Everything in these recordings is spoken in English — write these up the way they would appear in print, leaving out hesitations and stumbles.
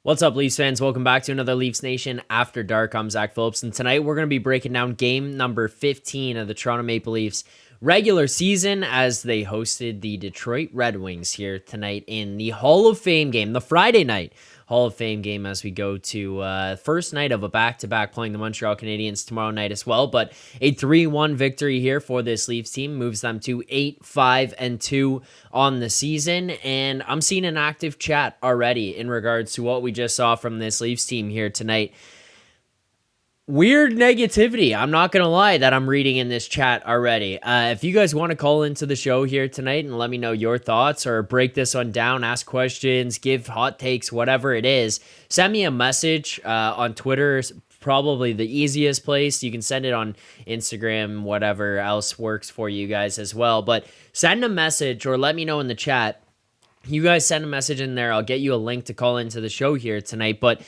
What's up, Leafs fans? Welcome back to another Leafs Nation After Dark. I'm Zack Phillips, and tonight we're going to be breaking down game number 15 of the Toronto Maple Leafs regular season as they hosted the Detroit Red Wings here tonight in the Hall of Fame game, the Friday night Hall of Fame game, as we go to first night of a back-to-back playing the Montreal Canadiens tomorrow night as well. But a 3-1 victory here for this Leafs team moves them to 8-5-2 on the season. And I'm seeing an active chat already in regards to what we just saw from this Leafs team here tonight. Weird negativity, I'm not going to lie, that I'm reading in this chat already. If you guys want to call into the show here tonight and let me know your thoughts or break this one down, ask questions, give hot takes, whatever it is, send me a message on Twitter. Probably the easiest place. You can send it on Instagram, whatever else works for you guys as well. But send a message or let me know in the chat. You guys send a message in there. I'll get you a link to call into the show here tonight. But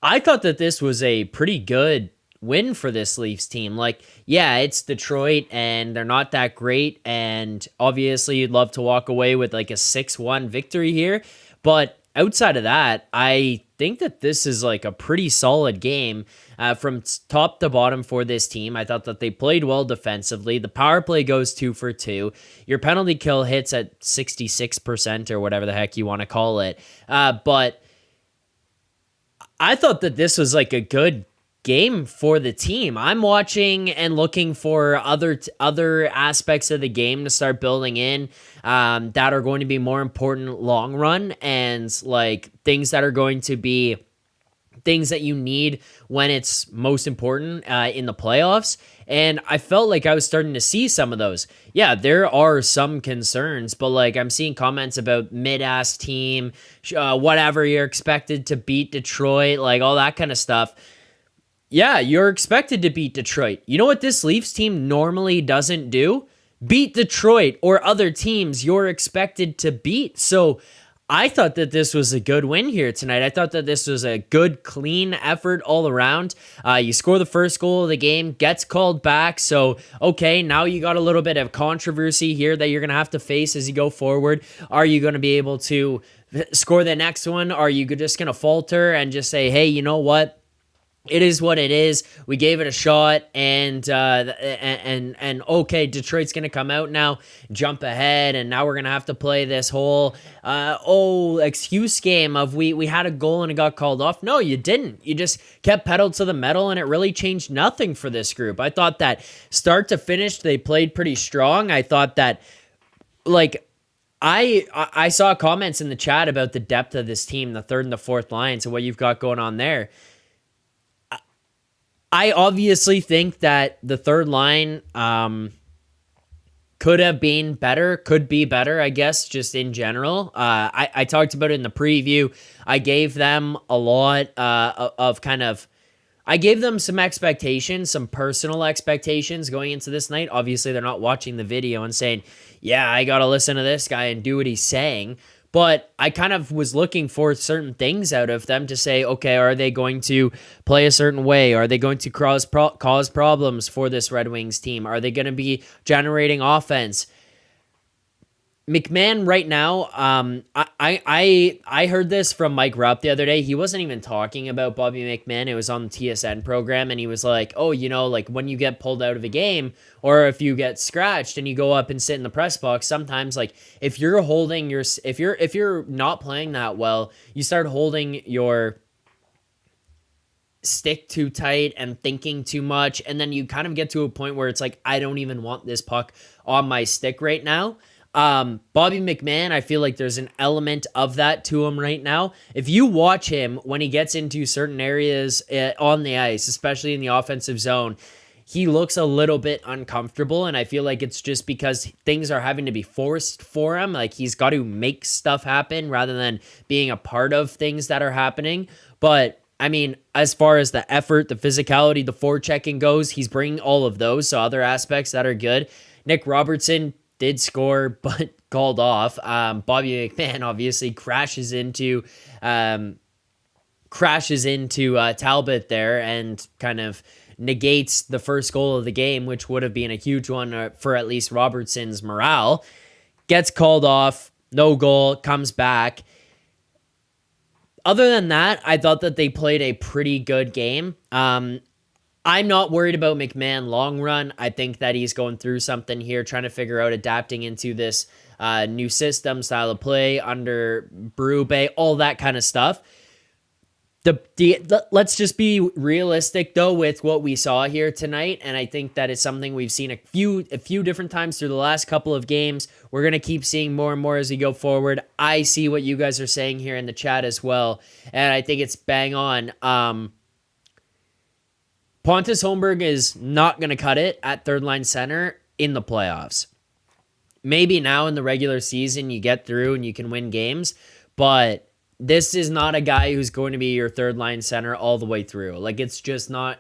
I thought that this was a pretty good win for this Leafs team. Like, yeah, it's Detroit and they're not that great. And obviously you'd love to walk away with like a 6-1 victory here. But outside of that, I think that this is like a pretty solid game from top to bottom for this team. I thought that they played well defensively. The power play goes 2 for 2. Your penalty kill hits at 66% or whatever the heck you want to call it. But I thought that this was like a good game for the team. I'm watching and looking for other aspects of the game to start building in that are going to be more important long run, and like things that are going to be things that you need when it's most important in the playoffs. And I felt like I was starting to see some of those. Yeah, there are some concerns, but like I'm seeing comments about mid-ass team, whatever, you're expected to beat Detroit, like all that kind of stuff. Yeah, you're expected to beat Detroit. You know what this Leafs team normally doesn't do? Beat Detroit or other teams you're expected to beat. So I thought that this was a good win here tonight. I thought that this was a good, clean effort all around. You score the first goal of the game, gets called back. So, okay, now you got a little bit of controversy here that you're going to have to face as you go forward. Are you going to be able to score the next one? Are you just going to falter and just say, hey, you know what? It is what it is. We gave it a shot, and okay, Detroit's gonna come out now, jump ahead, and now we're gonna have to play this whole excuse game of we had a goal and it got called off. No, you didn't. You just kept pedal to the metal, and it really changed nothing for this group. I thought that start to finish they played pretty strong. I thought that like. I saw comments in the chat about the depth of this team, the third and the fourth lines, and what you've got going on there. I obviously think that the third line could have been better, could be better, I guess, just in general. I talked about it in the preview. I gave them a lot of kind of... I gave them some expectations, some personal expectations going into this night. Obviously, they're not watching the video and saying, yeah, I got to listen to this guy and do what he's saying. But I kind of was looking for certain things out of them to say, okay, are they going to play a certain way? Are they going to cause problems for this Red Wings team? Are they going to be generating offense? McMahon right now, I heard this from Mike Rupp the other day. He wasn't even talking about Bobby McMahon. It was on the TSN program, and he was like, oh, you know, like when you get pulled out of a game or if you get scratched and you go up and sit in the press box, sometimes like if you're holding your, if you're not playing that well, you start holding your stick too tight and thinking too much. And then you kind of get to a point where it's like, I don't even want this puck on my stick right now. Bobby McMahon, I feel like there's an element of that to him right now. If you watch him when he gets into certain areas on the ice, especially in the offensive zone, he looks a little bit uncomfortable, and I feel like it's just because things are having to be forced for him. Like he's got to make stuff happen rather than being a part of things that are happening. But I mean, as far as the effort, the physicality, the forechecking goes, he's bringing all of those. So other aspects that are good. Nick Robertson did score, but called off. Bobby McMahon obviously crashes into Talbot there and kind of negates the first goal of the game, which would have been a huge one for at least Robertson's morale. Gets called off, no goal, comes back. Other than that, I thought that they played a pretty good game. I'm not worried about McMahon long run. I think that he's going through something here, trying to figure out adapting into this new system, style of play under Berube, all that kind of stuff. Let's just be realistic though with what we saw here tonight, and I think that it's something we've seen a few different times through the last couple of games. We're gonna keep seeing more and more as we go forward. I see what you guys are saying here in the chat as well, and I think it's bang on. Pontus Holmberg is not gonna cut it at third line center in the playoffs. Maybe now in the regular season you get through and you can win games, but this is not a guy who's going to be your third line center all the way through. Like, it's not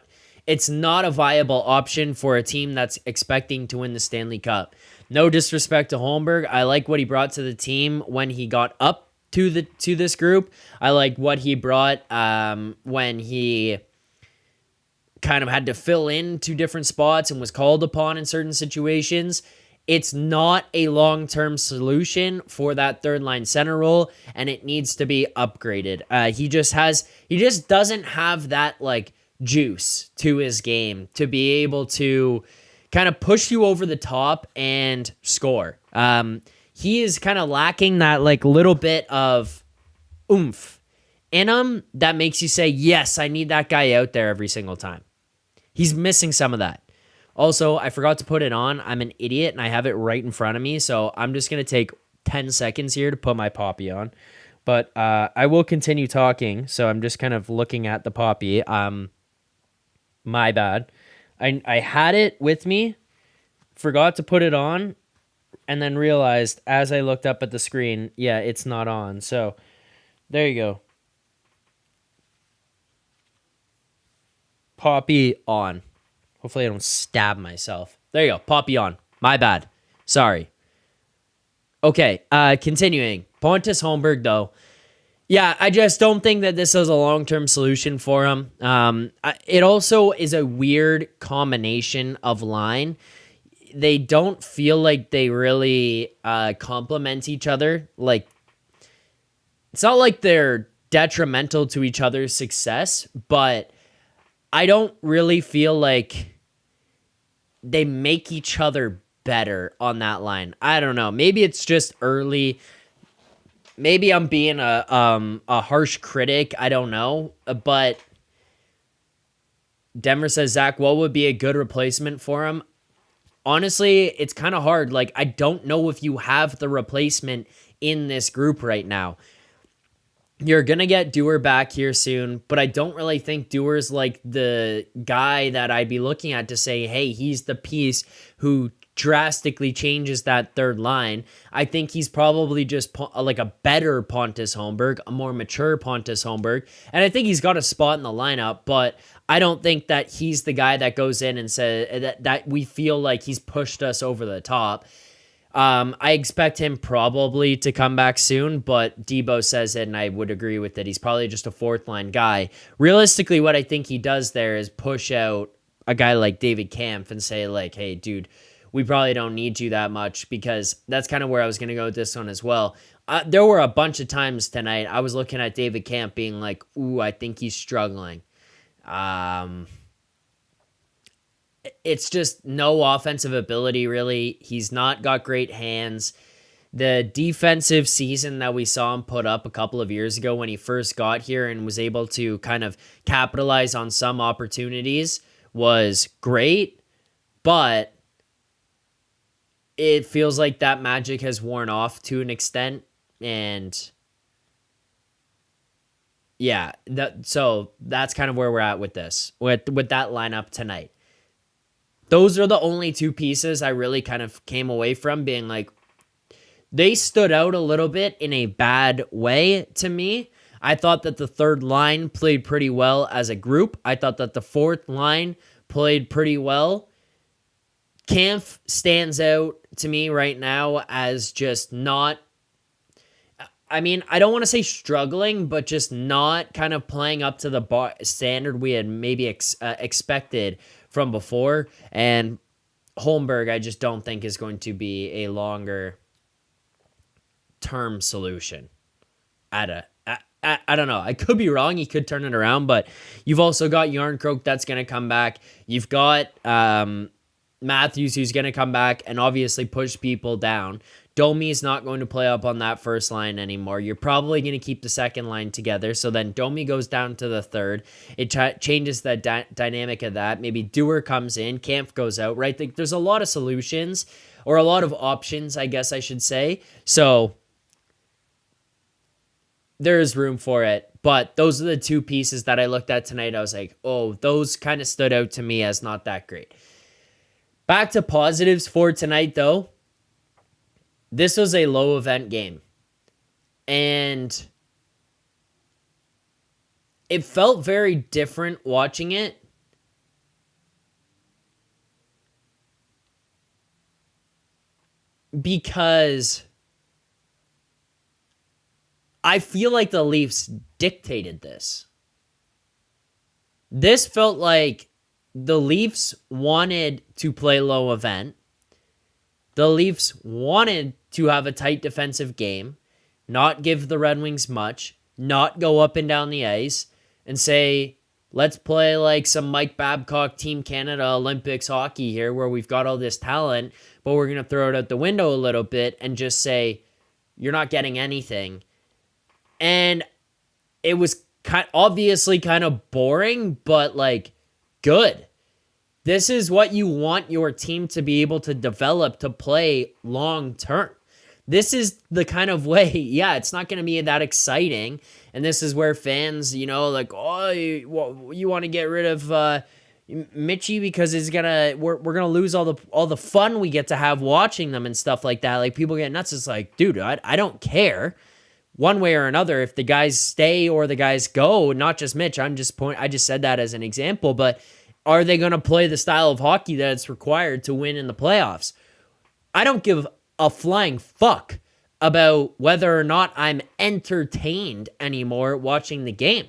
a viable option for a team that's expecting to win the Stanley Cup. No disrespect to Holmberg. I like what he brought to the team when he got up to this group. I like what he brought when he kind of had to fill in to different spots and was called upon in certain situations. It's not a long-term solution for that third line center role, and it needs to be upgraded. He just doesn't have that like juice to his game to be able to kind of push you over the top and score. He is kind of lacking that like little bit of oomph in him that makes you say, yes, I need that guy out there every single time. He's missing some of that. Also, I forgot to put it on. I'm an idiot, and I have it right in front of me, so I'm just going to take 10 seconds here to put my Poppy on. But I will continue talking, so I'm just kind of looking at the Poppy. My bad. I had it with me, forgot to put it on, and then realized as I looked up at the screen, yeah, it's not on. So there you go. Poppy on. Hopefully I don't stab myself. There you go. Poppy on. My bad. Sorry. Okay, continuing. Pontus Holmberg, though. Yeah, I just don't think that this is a long-term solution for him. It also is a weird combination of line. They don't feel like they really complement each other. Like, it's not like they're detrimental to each other's success, but I don't really feel like they make each other better on that line. I don't know. Maybe it's just early. Maybe I'm being a harsh critic. I don't know. But Denver says, Zach, what would be a good replacement for him? Honestly, it's kind of hard. Like, I don't know if you have the replacement in this group right now. You're going to get Dewar back here soon, but I don't really think Dewar's like the guy that I'd be looking at to say, hey, he's the piece who drastically changes that third line. I think he's probably just like a better Pontus Holmberg, a more mature Pontus Holmberg, and I think he's got a spot in the lineup, but I don't think that he's the guy that goes in and says that we feel like he's pushed us over the top. I expect him probably to come back soon, but Debo says it, and I would agree with it. He's probably just a fourth line guy. Realistically, what I think he does there is push out a guy like David Kampf and say, like, hey, dude, we probably don't need you that much, because that's kind of where I was going to go with this one as well. There were a bunch of times tonight I was looking at David Kampf being like, ooh, I think he's struggling. It's just no offensive ability, really. He's not got great hands. The defensive season that we saw him put up a couple of years ago when he first got here and was able to kind of capitalize on some opportunities was great, but it feels like that magic has worn off to an extent, and yeah, so that's kind of where we're at with this, with that lineup tonight. Those are the only two pieces I really kind of came away from being like, they stood out a little bit in a bad way to me. I thought that the third line played pretty well as a group. I thought that the fourth line played pretty well. Kampf stands out to me right now as just not, I mean, I don't want to say struggling, but just not kind of playing up to the standard we had maybe expected from before. And Holmberg, I just don't think is going to be a longer term solution at I don't know. I could be wrong. He could turn it around, but you've also got Yarncroke that's going to come back. You've got Matthews who's going to come back and obviously push people down. Domi's not going to play up on that first line anymore. You're probably going to keep the second line together. So then Domi goes down to the third. It changes the dynamic of that. Maybe Dewar comes in. Kampf goes out, right? There's a lot of solutions or a lot of options, I guess I should say. So there is room for it. But those are the two pieces that I looked at tonight. I was like, oh, those kind of stood out to me as not that great. Back to positives for tonight, though. This was a low event game. And it felt very different watching it. Because I feel like the Leafs dictated this. This felt like the Leafs wanted to play low event. The Leafs wanted to have a tight defensive game, not give the Red Wings much, not go up and down the ice, and say, let's play like some Mike Babcock Team Canada Olympics hockey here where we've got all this talent, but we're going to throw it out the window a little bit and just say, you're not getting anything. And it was obviously kind of boring, but like good. This is what you want your team to be able to develop to play long term. This is the kind of way, yeah, it's not going to be that exciting. And this is where fans, like, oh, you want to get rid of Mitchie because we're gonna lose all the fun we get to have watching them and stuff like that. Like people get nuts. It's like, dude, I don't care. One way or another, if the guys stay or the guys go, not just Mitch. I just said that as an example, but are they going to play the style of hockey that's required to win in the playoffs? I don't give a flying fuck about whether or not I'm entertained anymore watching the game.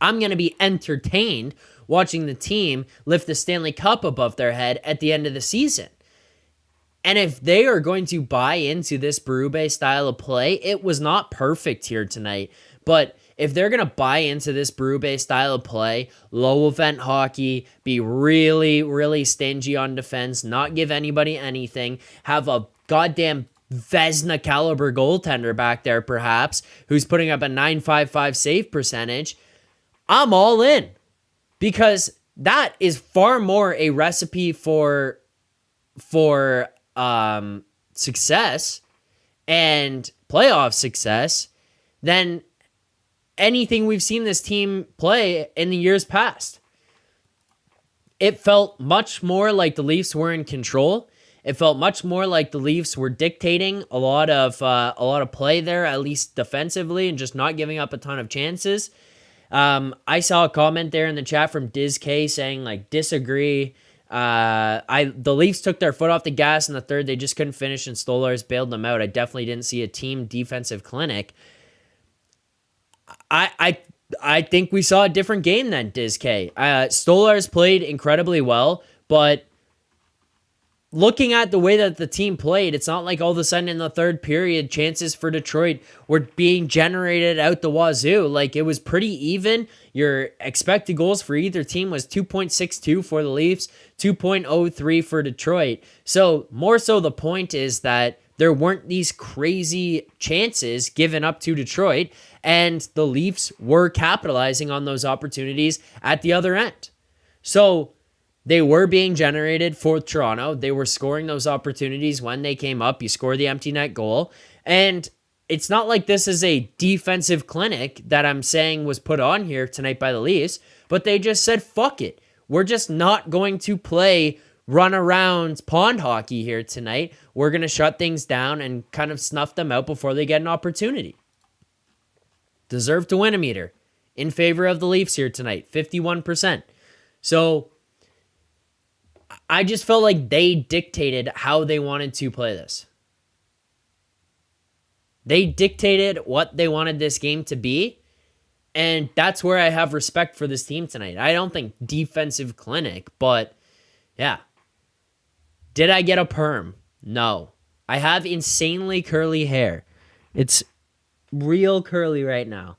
I'm going to be entertained watching the team lift the Stanley Cup above their head at the end of the season. And if they are going to buy into this Berube style of play, it was not perfect here tonight, but if they're going to buy into this Berube style of play, low event hockey, be really, really stingy on defense, not give anybody anything, have a goddamn Vezina caliber goaltender back there perhaps, who's putting up a .955 save percentage, I'm all in. Because that is far more a recipe for success and playoff success than anything we've seen this team play in the years past. It felt much more like the Leafs were in control. It felt much more like the Leafs were dictating a lot of play there, at least defensively, and just not giving up a ton of chances. I saw a comment there in the chat from Diz K saying like disagree. The Leafs took their foot off the gas in the third. They just couldn't finish, and Stolarz bailed them out. I definitely didn't see a team defensive clinic. I think we saw a different game than Diz K. Stolarz played incredibly well, but looking at the way that the team played, it's not like all of a sudden in the third period, chances for Detroit were being generated out the wazoo. Like, it was pretty even. Your expected goals for either team was 2.62 for the Leafs, 2.03 for Detroit. So, more so the point is that there weren't these crazy chances given up to Detroit, and the Leafs were capitalizing on those opportunities at the other end. So, they were being generated for Toronto. They were scoring those opportunities when they came up. You score the empty net goal. And it's not like this is a defensive clinic that I'm saying was put on here tonight by the Leafs, but they just said, fuck it. We're just not going to play run around pond hockey here tonight. We're going to shut things down and kind of snuff them out before they get an opportunity. Deserve to win a meter in favor of the Leafs here tonight, 51%. So I just felt like they dictated how they wanted to play this. They dictated what they wanted this game to be, and that's where I have respect for this team tonight. I don't think defensive clinic, but yeah. Did I get a perm? No. I have insanely curly hair. It's real curly right now.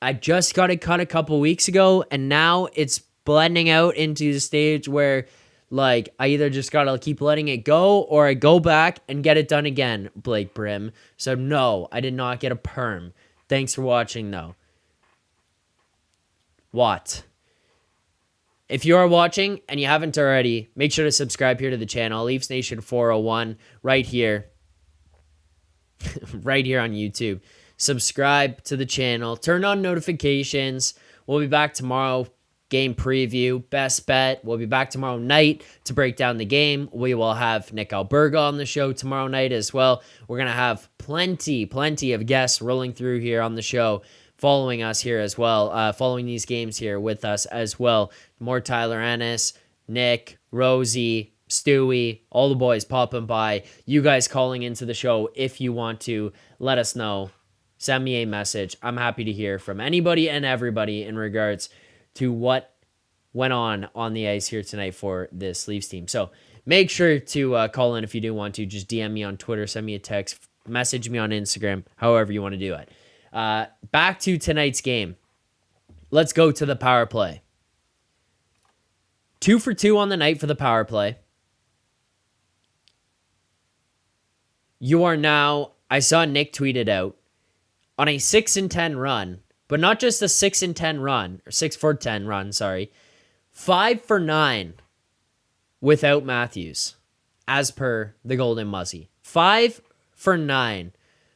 I just got it cut a couple weeks ago, and now it's blending out into the stage where, like, I either just gotta keep letting it go or I go back and get it done again, Blake Brim. So no, I did not get a perm. Thanks for watching, though. What? If you are watching and you haven't already, make sure to subscribe here to the channel. Leafs Nation 401 right here. Right here on YouTube. Subscribe to the channel. Turn on notifications. We'll be back tomorrow. Game preview. Best bet. We'll be back tomorrow night to break down the game. We will have Nick Alberga on the show tomorrow night as well. We're going to have plenty of guests rolling through here on the show, following us here as well, following these games here with us as well. More Tyler Ennis, Nick, Rosie, Stewie, all the boys popping by. You guys calling into the show if you want to. Let us know. Send me a message. I'm happy to hear from anybody and everybody in regards to what went on the ice here tonight for this Leafs team. So make sure to call in if you do want to. Just DM me on Twitter, send me a text, message me on Instagram, however you want to do it. Back to tonight's game. Let's go to the power play. 2 for 2 on the night for the power play. You are now, I saw Nick tweet it out, on a 6-10 run, but not just a 6-10 run, or 6 for 10 run, sorry. 5 for 9 without Matthews, as per the Golden Muzzy. 5 for 9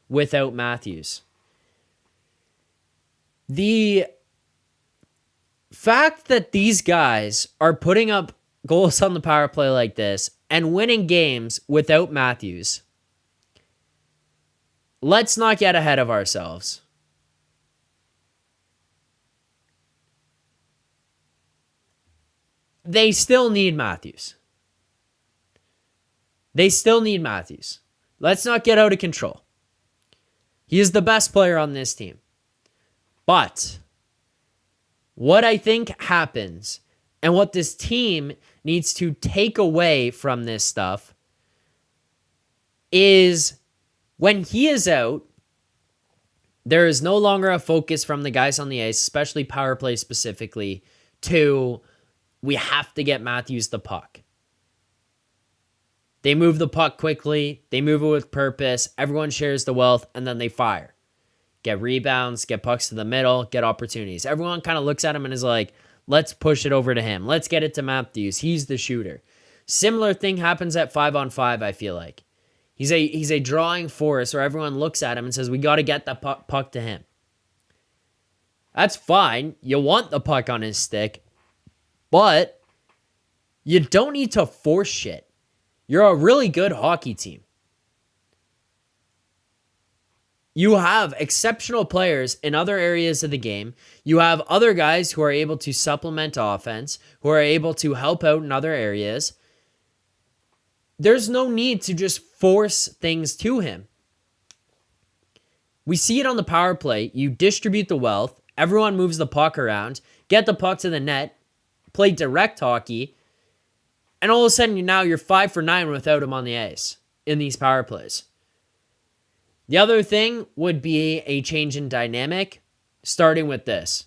without Matthews. The fact that these guys are putting up goals on the power play like this and winning games without Matthews, let's not get ahead of ourselves. They still need Matthews. Let's not get out of control. He is the best player on this team. But what I think happens and what this team needs to take away from this stuff is when he is out, there is no longer a focus from the guys on the ice, especially power play specifically, to we have to get Matthews the puck. They move the puck quickly, they move it with purpose, everyone shares the wealth, and then they fire. Get rebounds, get pucks to the middle, get opportunities. Everyone kind of looks at him and is like, let's push it over to him. Let's get it to Matthews. He's the shooter. Similar thing happens at 5-on-5, I feel like. He's a drawing force where everyone looks at him and says, we got to get the puck to him. That's fine. You want the puck on his stick, but you don't need to force shit. You're a really good hockey team. You have exceptional players in other areas of the game. You have other guys who are able to supplement offense, who are able to help out in other areas. There's no need to just force things to him. We see it on the power play. You distribute the wealth. Everyone moves the puck around. Get the puck to the net. Play direct hockey. And all of a sudden, now you're 5 for 9 without him on the ice in these power plays. The other thing would be a change in dynamic, starting with this.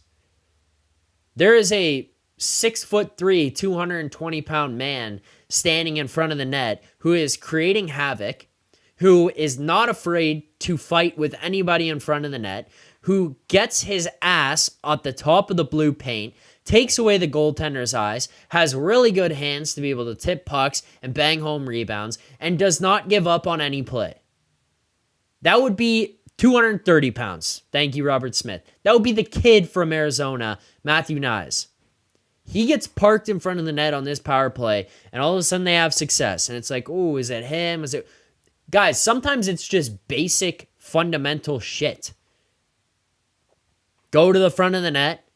There is a 6'3", 220-pound man standing in front of the net who is creating havoc, who is not afraid to fight with anybody in front of the net, who gets his ass at the top of the blue paint, takes away the goaltender's eyes, has really good hands to be able to tip pucks and bang home rebounds, and does not give up on any play. That would be 230 pounds. Thank you, Robert Smith. That would be the kid from Arizona, Matthew Nyes. He gets parked in front of the net on this power play, and all of a sudden they have success. And it's like, oh, is it him? Is it... Guys, sometimes it's just basic, fundamental shit. Go to the front of the net,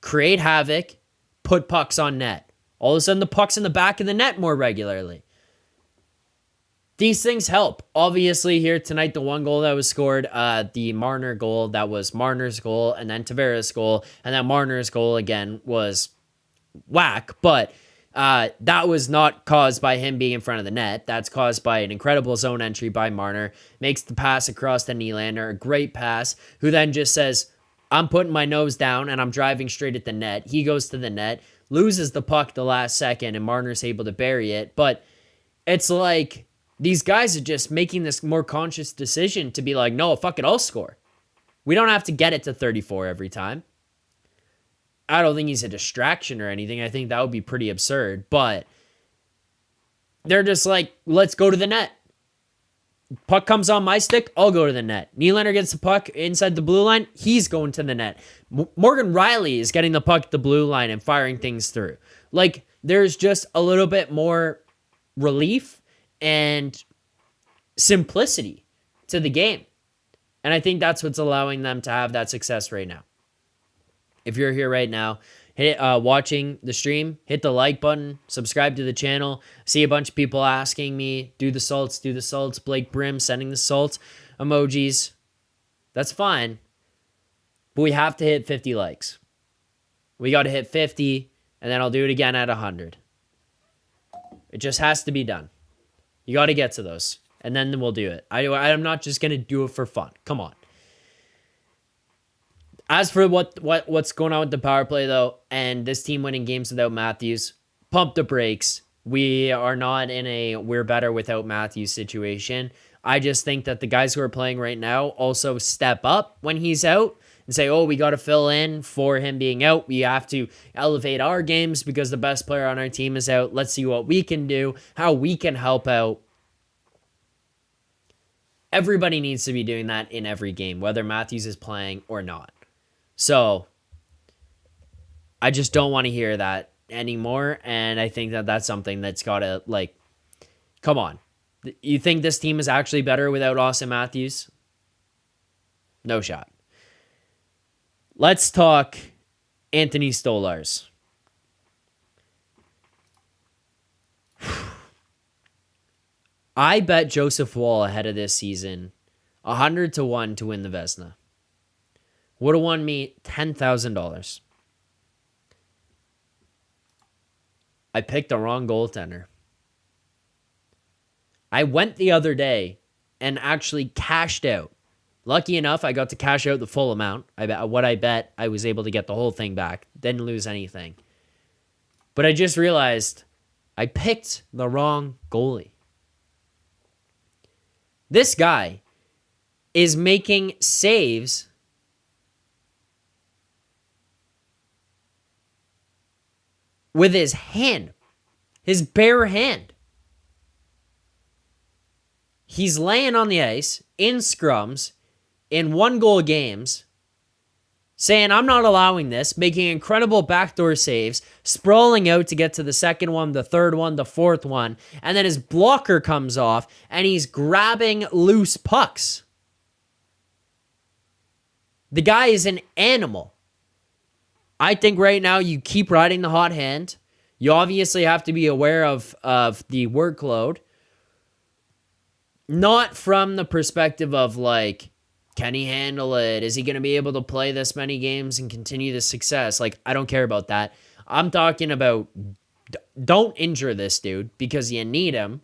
create havoc, put pucks on net. All of a sudden the puck's in the back of the net more regularly. These things help. Obviously, here tonight, the one goal that was scored, the Marner goal, that was Marner's goal, and then Tavares' goal, and then Marner's goal again was whack, but that was not caused by him being in front of the net. That's caused by an incredible zone entry by Marner, makes the pass across to Nylander, a great pass, who then just says, I'm putting my nose down and I'm driving straight at the net. He goes to the net, loses the puck the last second, and Marner's able to bury it. But it's like these guys are just making this more conscious decision to be like, no, fuck it, I'll score. We don't have to get it to 34 every time. I don't think he's a distraction or anything. I think that would be pretty absurd. But they're just like, let's go to the net. Puck comes on my stick, I'll go to the net. Nylander gets the puck inside the blue line, he's going to the net. Morgan Riley is getting the puck at the blue line and firing things through. Like, there's just a little bit more relief and simplicity to the game. And I think that's what's allowing them to have that success right now. If you're here right now, watching the stream, hit the like button, subscribe to the channel. See a bunch of people asking me, do the salts. Blake Brim sending the salt emojis. That's fine. But we have to hit 50 likes. We got to hit 50, and then I'll do it again at 100. It just has to be done. You got to get to those, and then we'll do it. I'm not just going to do it for fun. Come on. As for what's going on with the power play, though, and this team winning games without Matthews, pump the brakes. We are not in a we're better without Matthews situation. I just think that the guys who are playing right now also step up when he's out and say, oh, we got to fill in for him being out. We have to elevate our games because the best player on our team is out. Let's see what we can do, how we can help out. Everybody needs to be doing that in every game, whether Matthews is playing or not. So, I just don't want to hear that anymore, and I think that that's something that's got to, like, come on. You think this team is actually better without Austin Matthews? No shot. Let's talk Anthony Stolarz. I bet Joseph Woll ahead of this season 100-1 to win the Vezina. Would have won me $10,000. I picked the wrong goaltender. I went the other day and actually cashed out. Lucky enough, I got to cash out the full amount. I bet, I was able to get the whole thing back. Didn't lose anything. But I just realized I picked the wrong goalie. This guy is making saves with his hand, his bare hand. He's laying on the ice in scrums, in 1-goal games, saying, I'm not allowing this, making incredible backdoor saves, sprawling out to get to the second one, the third one, the fourth one, and then his blocker comes off, and he's grabbing loose pucks. The guy is an animal. I think right now you keep riding the hot hand. You obviously have to be aware of the workload. Not from the perspective of, like, can he handle it? Is he going to be able to play this many games and continue the success? Like, I don't care about that. I'm talking about don't injure this dude because you need him.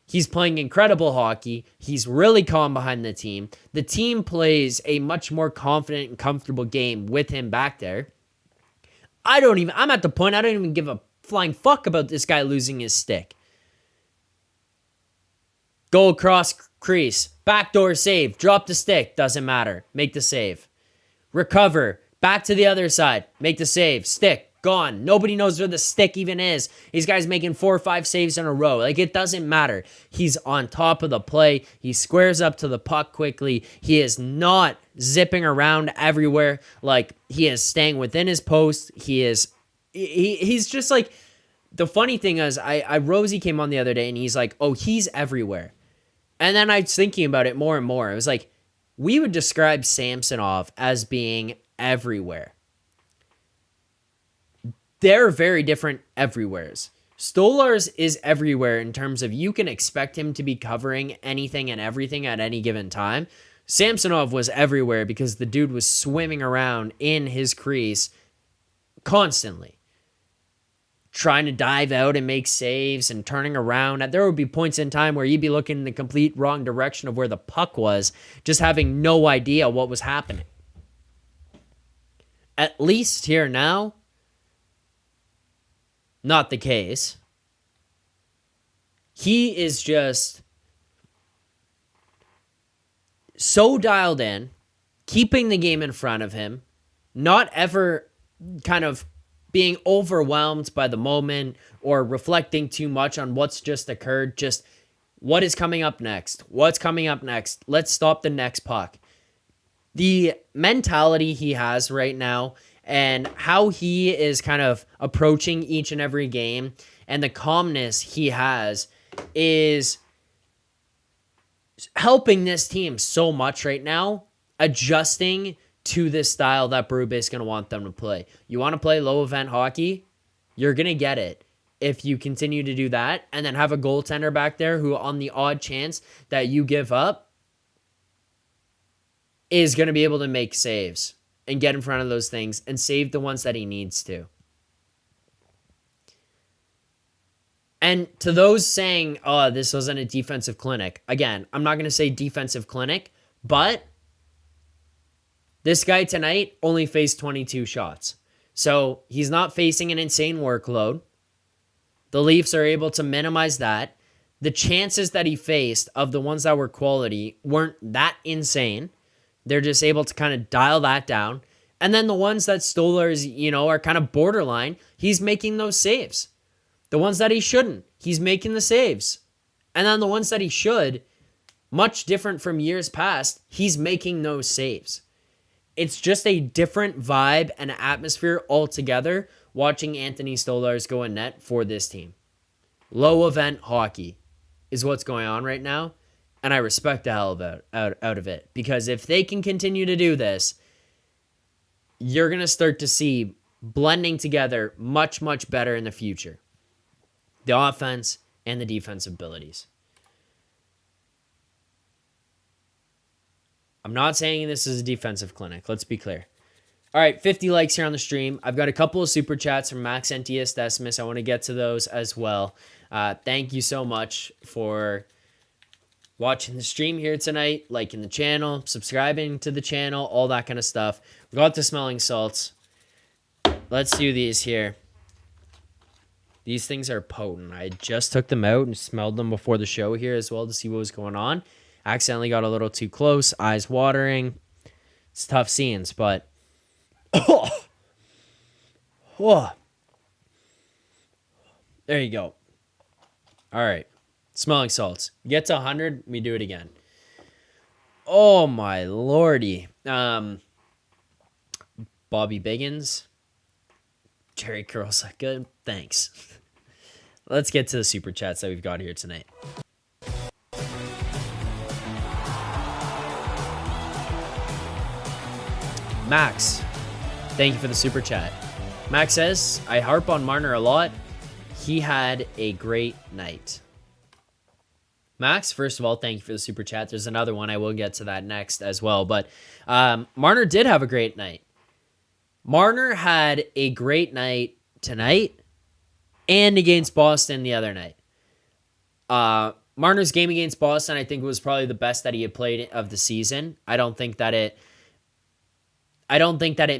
He's playing incredible hockey. He's really calm behind the team. The team plays a much more confident and comfortable game with him back there. I'm at the point I don't even give a flying fuck about this guy losing his stick. Go across crease, backdoor save, drop the stick, doesn't matter. Make the save. Recover, back to the other side, make the save, stick, gone. Nobody knows where the stick even is. These guys making 4 or 5 saves in a row. Like, it doesn't matter. He's on top of the play. He squares up to the puck quickly. He is not zipping around everywhere. Like, he is staying within his post. He's just like, the funny thing is, Rosie came on the other day and he's like, oh, he's everywhere. And then I was thinking about it more and more. It was like, we would describe Samsonov as being everywhere. They're very different everywheres. Stolarz is everywhere in terms of you can expect him to be covering anything and everything at any given time. Samsonov was everywhere because the dude was swimming around in his crease constantly, trying to dive out and make saves and turning around. There would be points in time where you'd be looking in the complete wrong direction of where the puck was, just having no idea what was happening. At least here now, not the case. He is just so dialed in, keeping the game in front of him, not ever kind of being overwhelmed by the moment or reflecting too much on what's just occurred. Just what is coming up next? What's coming up next? Let's stop the next puck. The mentality he has right now and how he is kind of approaching each and every game and the calmness he has is helping this team so much right now, adjusting to this style that Berube is going to want them to play. You want to play low event hockey? You're going to get it if you continue to do that and then have a goaltender back there who, on the odd chance that you give up, is going to be able to make saves and get in front of those things and save the ones that he needs to. And to those saying, oh, this wasn't a defensive clinic, again, I'm not going to say defensive clinic, but this guy tonight only faced 22 shots. So he's not facing an insane workload. The Leafs are able to minimize that. The chances that he faced of the ones that were quality weren't that insane. They're just able to kind of dial that down. And then the ones that Stolar's, are kind of borderline, he's making those saves. The ones that he shouldn't, he's making the saves. And then the ones that he should, much different from years past, he's making those saves. It's just a different vibe and atmosphere altogether watching Anthony Stolarz go in net for this team. Low event hockey is what's going on right now, and I respect the hell out of it. Because if they can continue to do this, you're going to start to see blending together much, much better in the future. The offense and the defensive abilities. I'm not saying this is a defensive clinic. Let's be clear. All right, 50 likes here on the stream. I've got a couple of super chats from Max NTS Decimus. I want to get to those as well. Thank you so much for watching the stream here tonight, liking the channel, subscribing to the channel, all that kind of stuff. We got the smelling salts. Let's do these here. These things are potent. I just took them out and smelled them before the show here as well to see what was going on. Accidentally got a little too close, eyes watering. It's tough scenes, but there you go. All right. Smelling salts. Get to 100, we do it again. Oh my lordy. Bobby Biggins. Jerry Curls, good. Thanks. Let's get to the super chats that we've got here tonight. Max, thank you for the super chat. Max says, I harp on Marner a lot. He had a great night. Max, first of all, thank you for the super chat. There's another one. I will get to that next as well. But Marner did have a great night. Marner had a great night tonight and against Boston the other night. Marner's game against Boston, I think, was probably the best that he had played of the season. I don't think that it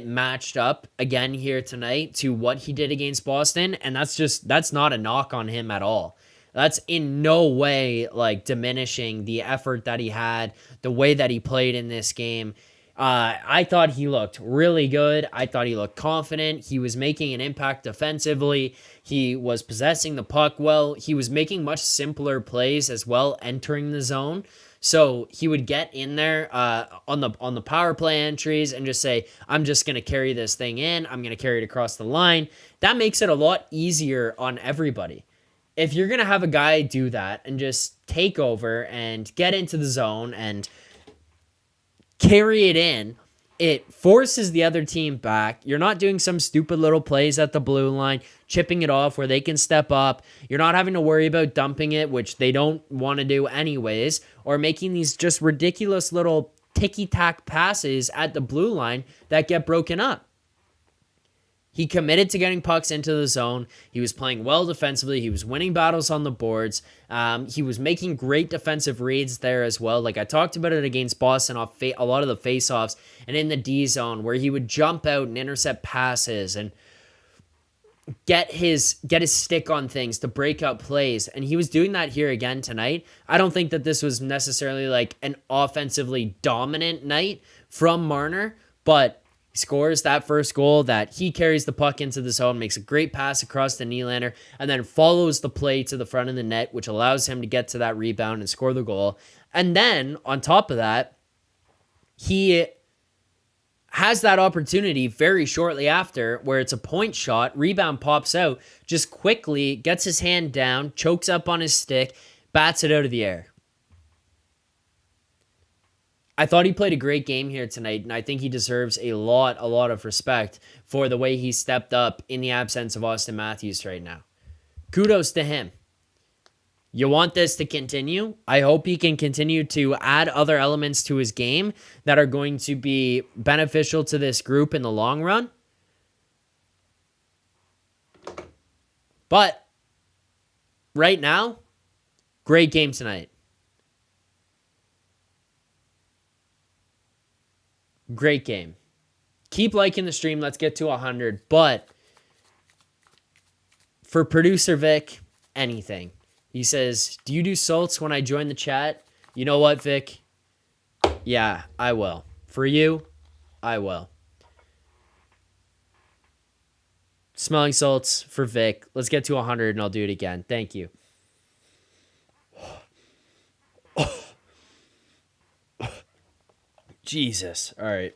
matched up again here tonight to what he did against Boston, and that's not a knock on him at all. That's in no way like diminishing the effort that he had, the way that he played in this game. I thought he looked really good. I thought he looked confident. He was making an impact defensively. He was possessing the puck well. He was making much simpler plays as well, entering the zone. So he would get in there on the power play entries and just say, I'm just going to carry this thing in. I'm going to carry it across the line. That makes it a lot easier on everybody. If you're going to have a guy do that and just take over and get into the zone and carry it in, it forces the other team back. You're not doing some stupid little plays at the blue line, chipping it off where they can step up. You're not having to worry about dumping it, which they don't want to do anyways, or making these just ridiculous little ticky-tack passes at the blue line that get broken up. He committed to getting pucks into the zone. He was playing well defensively. He was winning battles on the boards. He was making great defensive reads there as well. Like I talked about it against Boston off a lot of the faceoffs and in the D zone where he would jump out and intercept passes and get his stick on things to break up plays. And he was doing that here again tonight. I don't think that this was necessarily like an offensively dominant night from Marner, but he scores that first goal that he carries the puck into the zone, makes a great pass across the Nylander, and then follows the play to the front of the net, which allows him to get to that rebound and score the goal. And then on top of that, he has that opportunity very shortly after where it's a point shot, rebound pops out, just quickly gets his hand down, chokes up on his stick, bats it out of the air. I thought he played a great game here tonight, and I think he deserves a lot of respect for the way he stepped up in the absence of Austin Matthews right now. Kudos to him. You want this to continue? I hope he can continue to add other elements to his game that are going to be beneficial to this group in the long run. But right now, great game tonight. Great game. Keep liking the stream. Let's get to 100. But for producer Vic, anything. He says, do you do salts when I join the chat? You know what, Vic? Yeah, I will. For you, I will. Smelling salts for Vic. Let's get to 100 and I'll do it again. Thank you. Jesus. All right.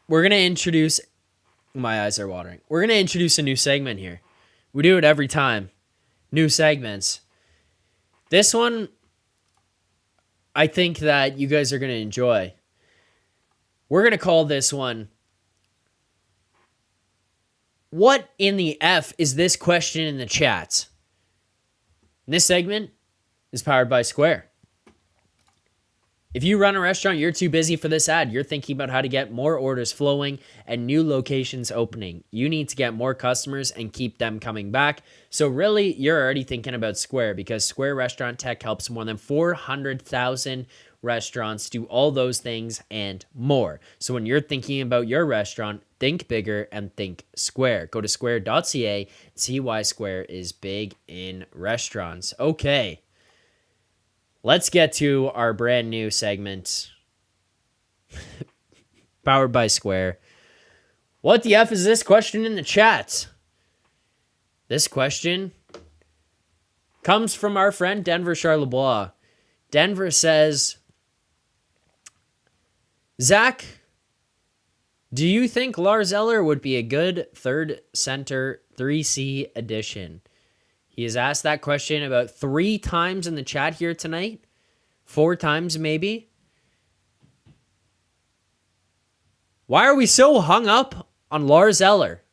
We're going to introduce... My eyes are watering. We're going to introduce a new segment here. We do it every time. New segments. This one, I think that you guys are going to enjoy. We're going to call this one, what in the F is this question in the chat? And this segment is powered by Square. If you run a restaurant, you're too busy for this ad. You're thinking about how to get more orders flowing and new locations opening. You need to get more customers and keep them coming back. So really, you're already thinking about Square because Square Restaurant Tech helps more than 400,000 restaurants do all those things and more. So when you're thinking about your restaurant, think bigger and think Square. Go to square.ca and see why Square is big in restaurants. Okay. Let's get to our brand new segment. Powered by Square. What the F is this question in the chat? This question comes from our friend Denver Charlebois. Denver says, Zach, do you think Lars Eller would be a good third center 3C addition? He has asked that question about 3 times in the chat here tonight. 4 times, maybe. Why are we so hung up on Lars Eller?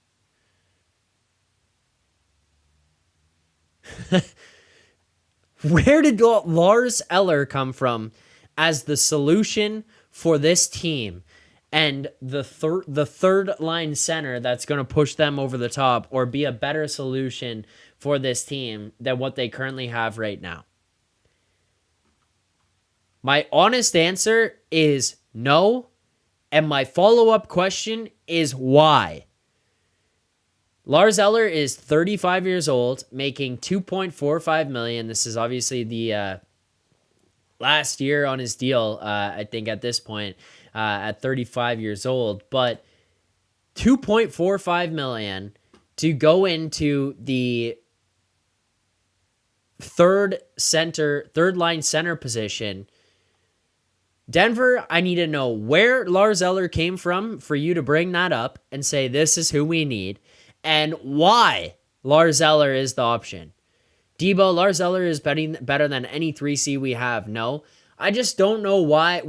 Where did Lars Eller come from as the solution for this team and the third line center that's going to push them over the top or be a better solution for this team than what they currently have right now? My honest answer is no, and my follow-up question is why. Lars Eller is 35 years old, making $2.45 million. This is obviously the last year on his deal, I think at this point, at 35 years old. But $2.45 million to go into the third line center position. Denver, I need to know where Lars Eller came from for you to bring that up and say this is who we need and why Lars Eller is the option. Debo, Lars Eller is better than any 3C we have. No, I just don't know why,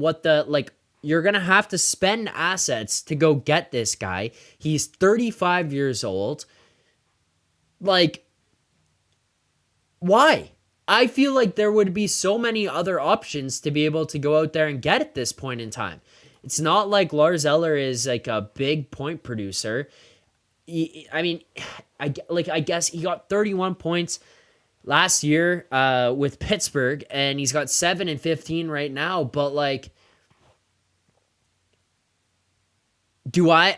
you're going to have to spend assets to go get this guy. He's 35 years old. Why? I feel like there would be so many other options to be able to go out there and get at this point in time. It's not like Lars Eller is like a big point producer. I mean, I guess he got 31 points last year with Pittsburgh, and he's got 7 and 15 right now. But like, do I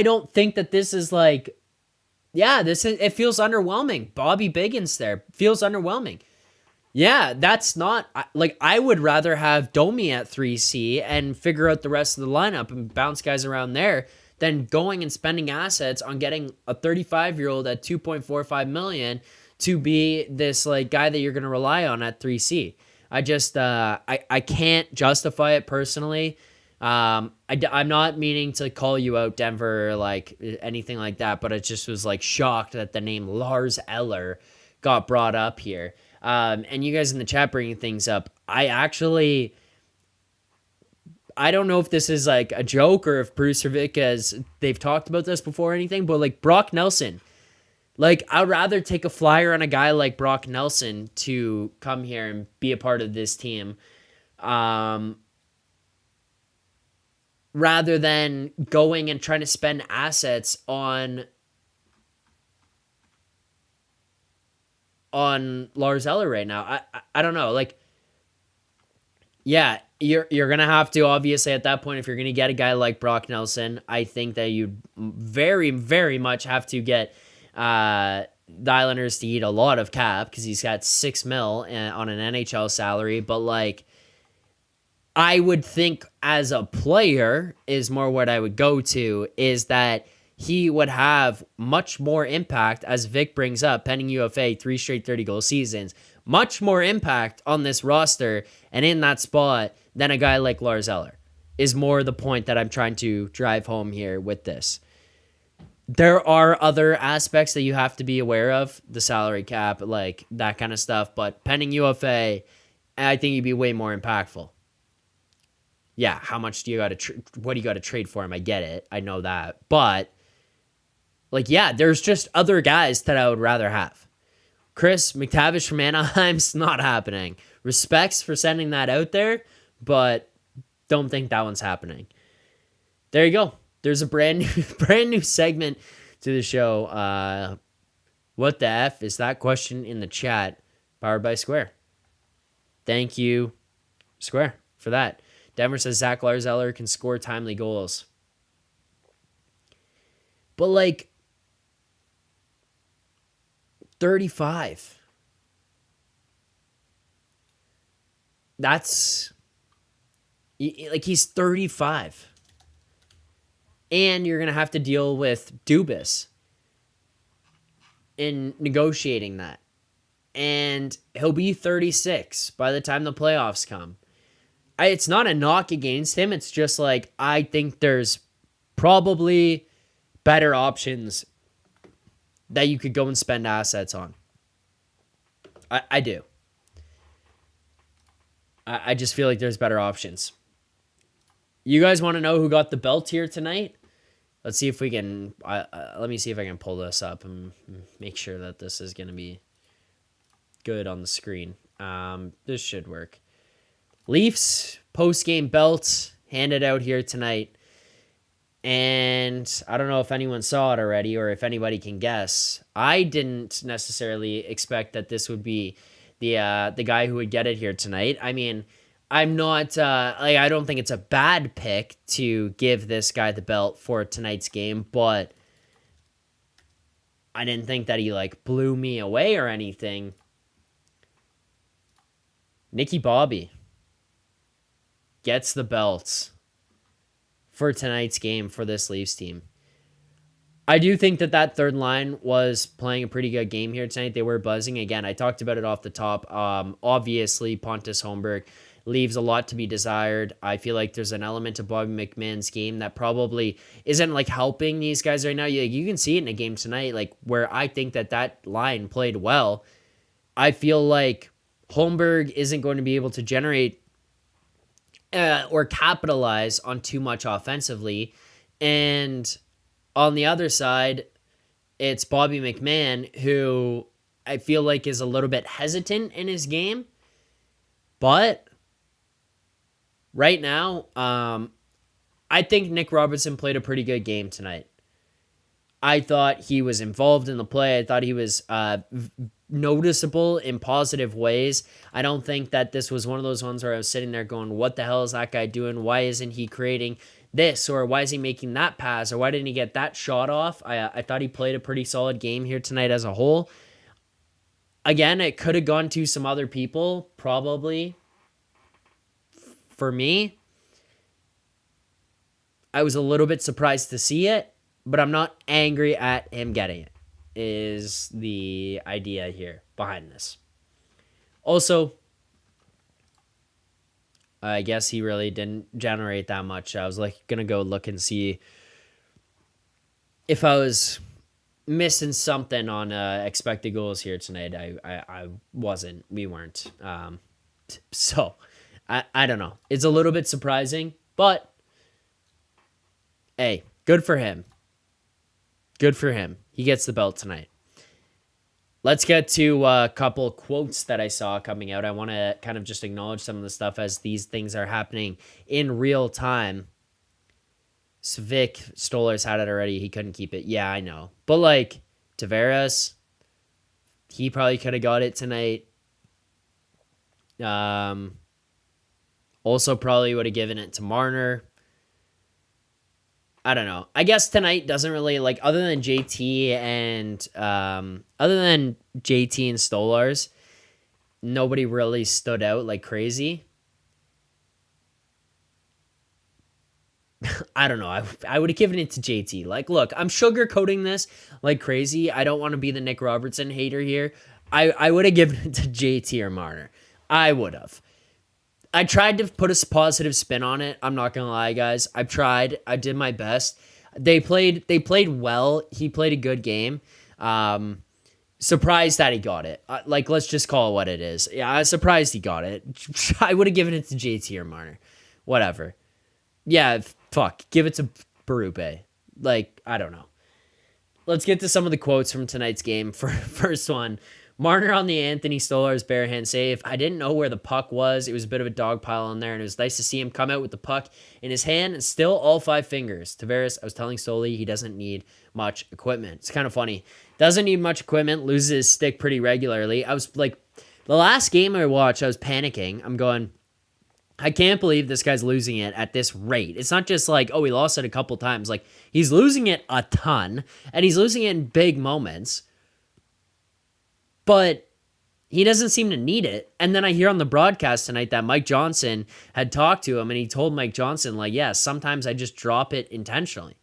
don't think that this is like, yeah, it feels underwhelming. Bobby Biggins there feels underwhelming. Yeah, that's not like, I would rather have Domi at 3C and figure out the rest of the lineup and bounce guys around there than going and spending assets on getting a 35-year-old at 2.45 million to be this like guy that you're going to rely on at 3C. I just I can't justify it personally. I'm not meaning to call you out, Denver, or like anything like that, but I just was like shocked that the name Lars Eller got brought up here. And you guys in the chat bringing things up. I don't know if this is like a joke or if Bruce Rivicka they've talked about this before or anything, but like Brock Nelson, like I'd rather take a flyer on a guy like Brock Nelson to come here and be a part of this team, rather than going and trying to spend assets on Lars Eller right now. I don't know. Like, yeah, you're gonna have to, obviously at that point, if you're gonna get a guy like Brock Nelson, I think that you very, very much have to get the Islanders to eat a lot of cap because he's got $6 million on an NHL salary. But like, I would think as a player is more what I would go to, is that he would have much more impact, as Vic brings up, pending UFA, 3 straight 30-goal seasons, much more impact on this roster and in that spot than a guy like Lars Eller, is more the point that I'm trying to drive home here with this. There are other aspects that you have to be aware of, the salary cap, like that kind of stuff, but pending UFA, I think he'd be way more impactful. Yeah, how much do you got to what do you got to trade for him? I get it. I know that. But like, yeah, there's just other guys that I would rather have. Chris McTavish from Anaheim's not happening. Respects for sending that out there, but don't think that one's happening. There you go. There's a brand new segment to the show. What the F is that question in the chat? Powered by Square. Thank you, Square, for that. Denver says Zach Lars Eller can score timely goals. But like, 35. That's like, he's 35. And you're going to have to deal with Dubas in negotiating that. And he'll be 36 by the time the playoffs come. It's not a knock against him. It's just like, I think there's probably better options that you could go and spend assets on. I do. I just feel like there's better options. You guys want to know who got the belt here tonight? Let's see if we can... let me see if I can pull this up and make sure that this is going to be good on the screen. This should work. Leafs post-game belt handed out here tonight. And I don't know if anyone saw it already or if anybody can guess. I didn't necessarily expect that this would be the guy who would get it here tonight. I mean, I'm not I don't think it's a bad pick to give this guy the belt for tonight's game, but I didn't think that he like blew me away or anything. Nicky Bobby gets the belt for tonight's game for this Leafs team. I do think that third line was playing a pretty good game here tonight. They were buzzing. Again, I talked about it off the top. Obviously, Pontus Holmberg leaves a lot to be desired. I feel like there's an element of Bobby McMann's game that probably isn't like helping these guys right now. You can see it in a game tonight, like where I think that line played well. I feel like Holmberg isn't going to be able to generate or capitalize on too much offensively. And on the other side, it's Bobby McMann, who I feel like is a little bit hesitant in his game. But Right now, I think Nick Robertson played a pretty good game tonight. I thought he was involved in the play. I thought he was noticeable in positive ways. I don't think that this was one of those ones where I was sitting there going, what the hell is that guy doing? Why isn't he creating this? Or why is he making that pass? Or why didn't he get that shot off? I thought he played a pretty solid game here tonight as a whole. Again, it could have gone to some other people, probably. For me, I was a little bit surprised to see it, but I'm not angry at him getting it, is the idea here behind this. Also, I guess he really didn't generate that much. I was like going to go look and see if I was missing something on expected goals here tonight. I wasn't. We weren't. So, I don't know. It's a little bit surprising, but hey, good for him. Good for him. He gets the belt tonight. Let's get to a couple quotes that I saw coming out. I want to kind of just acknowledge some of the stuff as these things are happening in real time. Vic Stolar's had it already. He couldn't keep it. Yeah, I know. But like Tavares, he probably could have got it tonight. Also probably would have given it to Marner. I don't know. I guess tonight doesn't really like other than JT and Stolars, nobody really stood out like crazy. I don't know. I would have given it to JT. Like, look, I'm sugarcoating this like crazy. I don't want to be the Nick Robertson hater here. I would have given it to JT or Marner. I would have. I tried to put a positive spin on it. I'm not going to lie, guys. I've tried. I did my best. They played well. He played a good game. Surprised that he got it. Like, let's just call it what it is. Yeah, I was surprised he got it. I would have given it to JT or Marner. Whatever. Yeah, fuck. Give it to Berube. Like, I don't know. Let's get to some of the quotes from tonight's game. First one. Marner on the Anthony Stolar's barehand save. I didn't know where the puck was. It was a bit of a dog pile on there, and it was nice to see him come out with the puck in his hand and still all 5 fingers. Tavares, I was telling Stoli he doesn't need much equipment. It's kind of funny. Doesn't need much equipment, loses his stick pretty regularly. I was like, the last game I watched, I was panicking. I'm going, I can't believe this guy's losing it at this rate. It's not just like, oh, he lost it a couple times. Like, he's losing it a ton, and he's losing it in big moments. But he doesn't seem to need it. And then I hear on the broadcast tonight that Mike Johnson had talked to him, and he told Mike Johnson, like, yeah, sometimes I just drop it intentionally.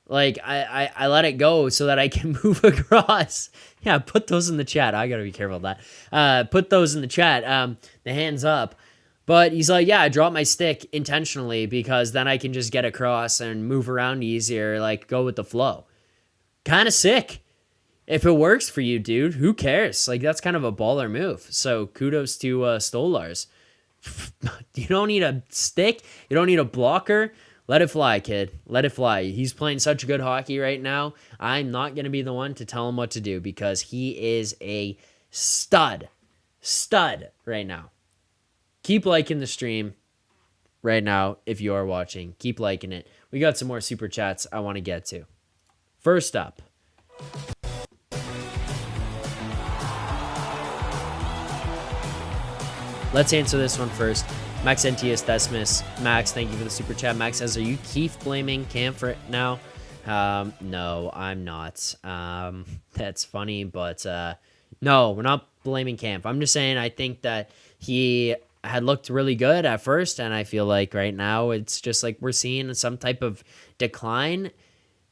Like, I let it go so that I can move across. Yeah, put those in the chat. I got to be careful of that. Put those in the chat. The hands up. But he's like, yeah, I drop my stick intentionally because then I can just get across and move around easier, like go with the flow. Kind of sick. If it works for you, dude, who cares? Like, that's kind of a baller move. So kudos to Stolars. You don't need a stick. You don't need a blocker. Let it fly, kid. Let it fly. He's playing such good hockey right now. I'm not going to be the one to tell him what to do because he is a stud. Stud right now. Keep liking the stream right now if you are watching. Keep liking it. We got some more super chats I want to get to. First up. Let's answer this one first. Max Entius Decimus. Max, thank you for the super chat. Max says, are you Keith blaming Cam for it now? No, I'm not. That's funny, but no, we're not blaming Cam. I'm just saying I think that he had looked really good at first, and I feel like right now it's just like we're seeing some type of decline.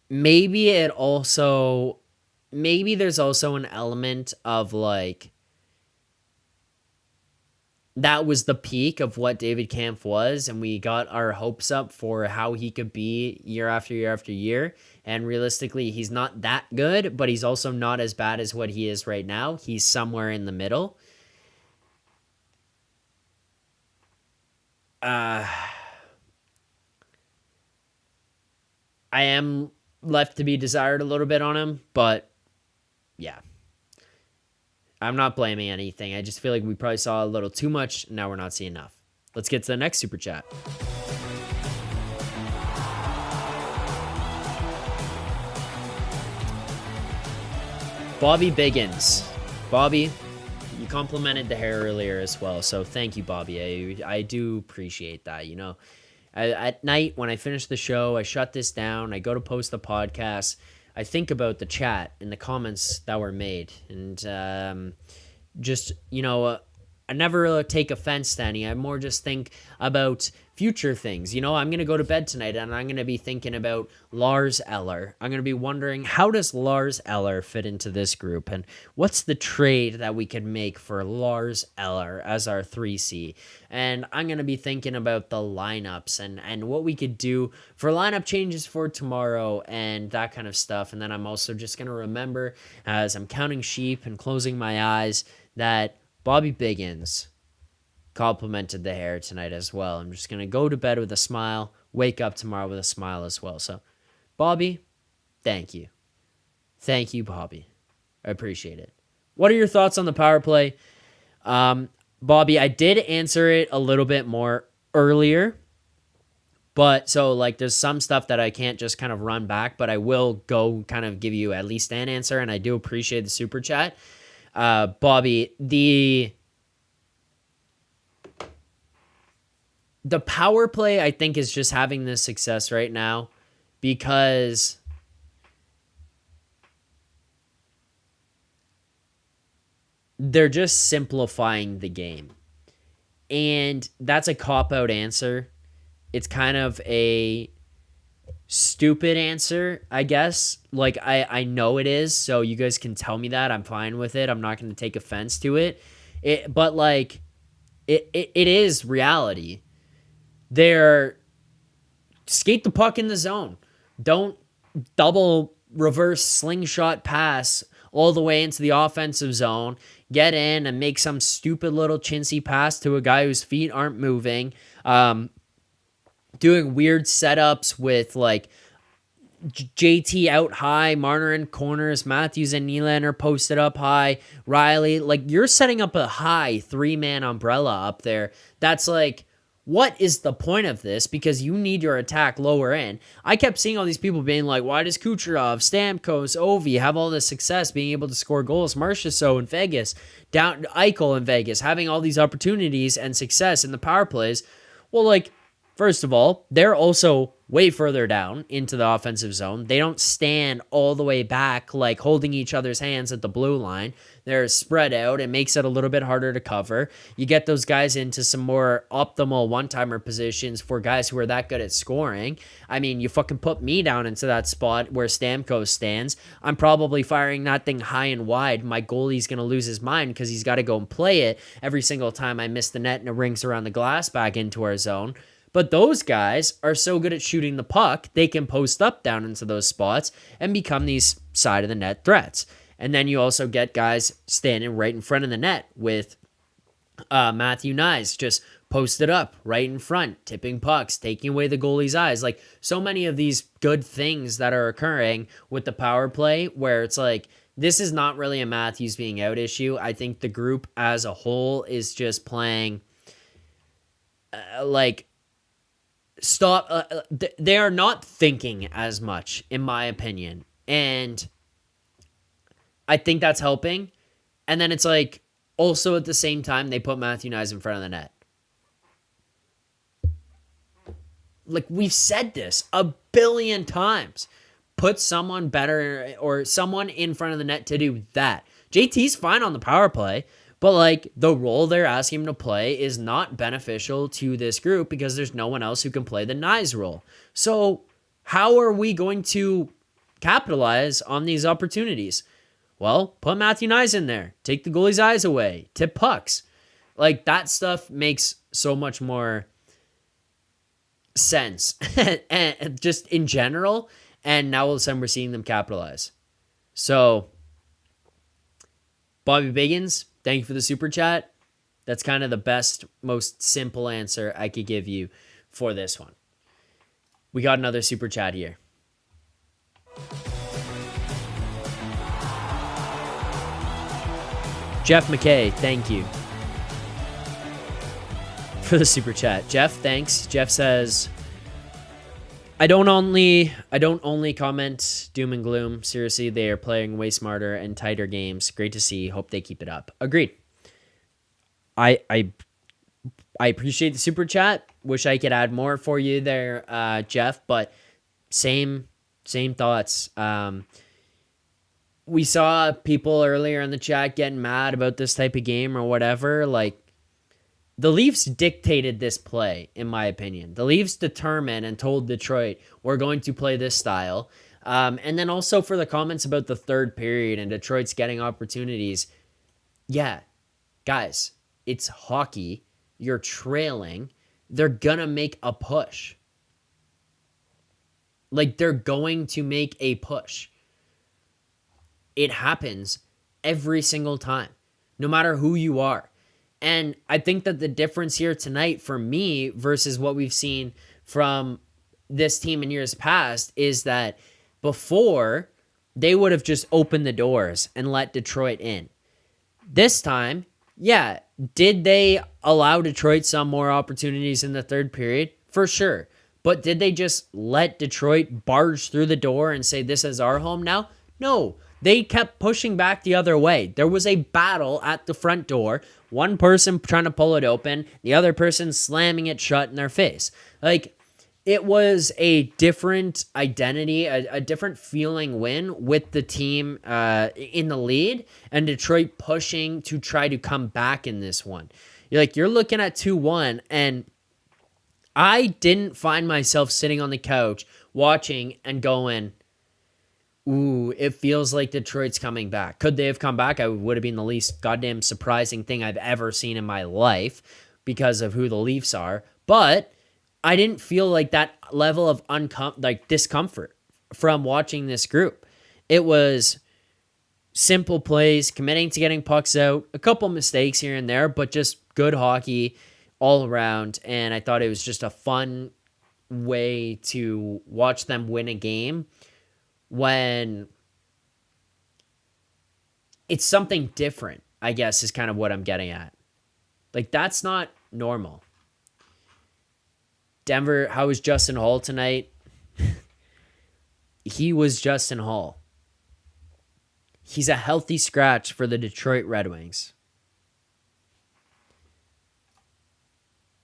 Maybe there's also an element of like, that was the peak of what David Kampf was, and we got our hopes up for how he could be year after year after year. And realistically, he's not that good, but he's also not as bad as what he is right now. He's somewhere in the middle. I am left to be desired a little bit on him, but yeah. I'm not blaming anything. I just feel like we probably saw a little too much. Now we're not seeing enough. let's get to the next super chat. Bobby Biggins. Bobby, you complimented the hair earlier as well, so thank you, Bobby. I do appreciate that. You know, at night when I finish the show, I shut this down, I go to post the podcast, I think about the chat and the comments that were made, and just, you know, I never take offense to any. I more just think about future things. You know, I'm going to go to bed tonight and I'm going to be thinking about Lars Eller. I'm going to be wondering, how does Lars Eller fit into this group? And what's the trade that we could make for Lars Eller as our 3C? And I'm going to be thinking about the lineups and what we could do for lineup changes for tomorrow and that kind of stuff. And then I'm also just going to remember, as I'm counting sheep and closing my eyes, that Bobby Biggins complimented the hair tonight as well. I'm just going to go to bed with a smile, wake up tomorrow with a smile as well. So, Bobby, thank you. Thank you, Bobby. I appreciate it. What are your thoughts on the power play? Bobby, I did answer it a little bit more earlier, but so like there's some stuff that I can't just kind of run back, but I will go kind of give you at least an answer, and I do appreciate the super chat. Bobby, the power play, I think, is just having this success right now because they're just simplifying the game. And that's a cop-out answer. It's kind of a stupid answer, I guess. Like, I know it is, so you guys can tell me that. I'm fine with it. I'm not going to take offense to it. But, like, it is reality. They're skate the puck in the zone. Don't double reverse slingshot pass all the way into the offensive zone. Get in and make some stupid little chintzy pass to a guy whose feet aren't moving. Doing weird setups with like JT out high, Marner in corners, Matthews and Nylander posted up high, Riley. Like, you're setting up a high 3-man umbrella up there. That's like, what is the point of this? Because you need your attack lower in. I kept seeing all these people being like, why does Kucherov, Stamkos, Ovi have all this success being able to score goals? Marchessault in Vegas, down Eichel in Vegas, having all these opportunities and success in the power plays. Well, like, first of all, they're also way further down into the offensive zone. They don't stand all the way back, like holding each other's hands at the blue line. They're spread out. It makes it a little bit harder to cover. You get those guys into some more optimal one-timer positions for guys who are that good at scoring. I mean, you fucking put me down into that spot where Stamkos stands. I'm probably firing that thing high and wide. My goalie's going to lose his mind because he's got to go and play it every single time I miss the net and it rings around the glass back into our zone. But those guys are so good at shooting the puck, they can post up down into those spots and become these side of the net threats. And then you also get guys standing right in front of the net with Matthew Knies just posted up right in front, tipping pucks, taking away the goalie's eyes. Like, so many of these good things that are occurring with the power play where it's like, this is not really a Matthews being out issue. I think the group as a whole is just playing they are not thinking as much, in my opinion. And I think that's helping. And then it's like, also at the same time, they put Matthew Knies in front of the net. Like, we've said this a billion times. Put someone better or someone in front of the net to do that. JT's fine on the power play. But, like, the role they're asking him to play is not beneficial to this group because there's no one else who can play the Knies role. So, how are we going to capitalize on these opportunities? Well, put Matthew Knies in there. Take the goalie's eyes away. Tip pucks. Like, that stuff makes so much more sense. And just in general. And now all of a sudden we're seeing them capitalize. So, Bobby Biggins, thank you for the super chat. That's kind of the best, most simple answer I could give you for this one. We got another super chat here. Jeff McKay, thank you for the super chat. Jeff, thanks. Jeff says, I don't only comment doom and gloom. Seriously, they are playing way smarter and tighter games. Great to see. Hope they keep it up. Agreed. I appreciate the super chat. Wish I could add more for you there, Jeff, but same thoughts. We saw people earlier in the chat getting mad about this type of game or whatever. Like, the Leafs dictated this play, in my opinion. The Leafs determined and told Detroit, we're going to play this style. And then also for the comments about the third period and Detroit's getting opportunities. Yeah, guys, it's hockey. You're trailing. They're going to make a push. Like, they're going to make a push. It happens every single time, no matter who you are. And I think that the difference here tonight for me versus what we've seen from this team in years past is that before, they would have just opened the doors and let Detroit in. This time, yeah, did they allow Detroit some more opportunities in the third period? For sure. But did they just let Detroit barge through the door and say, this is our home now? No. They kept pushing back the other way. There was a battle at the front door. One person trying to pull it open, the other person slamming it shut in their face. Like, it was a different identity, a different feeling win with the team in the lead and Detroit pushing to try to come back in this one. You're looking at 2-1, and I didn't find myself sitting on the couch watching and going, ooh, it feels like Detroit's coming back. Could they have come back? I would have been the least goddamn surprising thing I've ever seen in my life because of who the Leafs are. But I didn't feel like that level of discomfort from watching this group. It was simple plays, committing to getting pucks out, a couple mistakes here and there, but just good hockey all around. And I thought it was just a fun way to watch them win a game when it's something different, I guess, is kind of what I'm getting at. Like, that's not normal. Denver, how was Justin Holl tonight? He was Justin Holl. He's a healthy scratch for the Detroit Red Wings.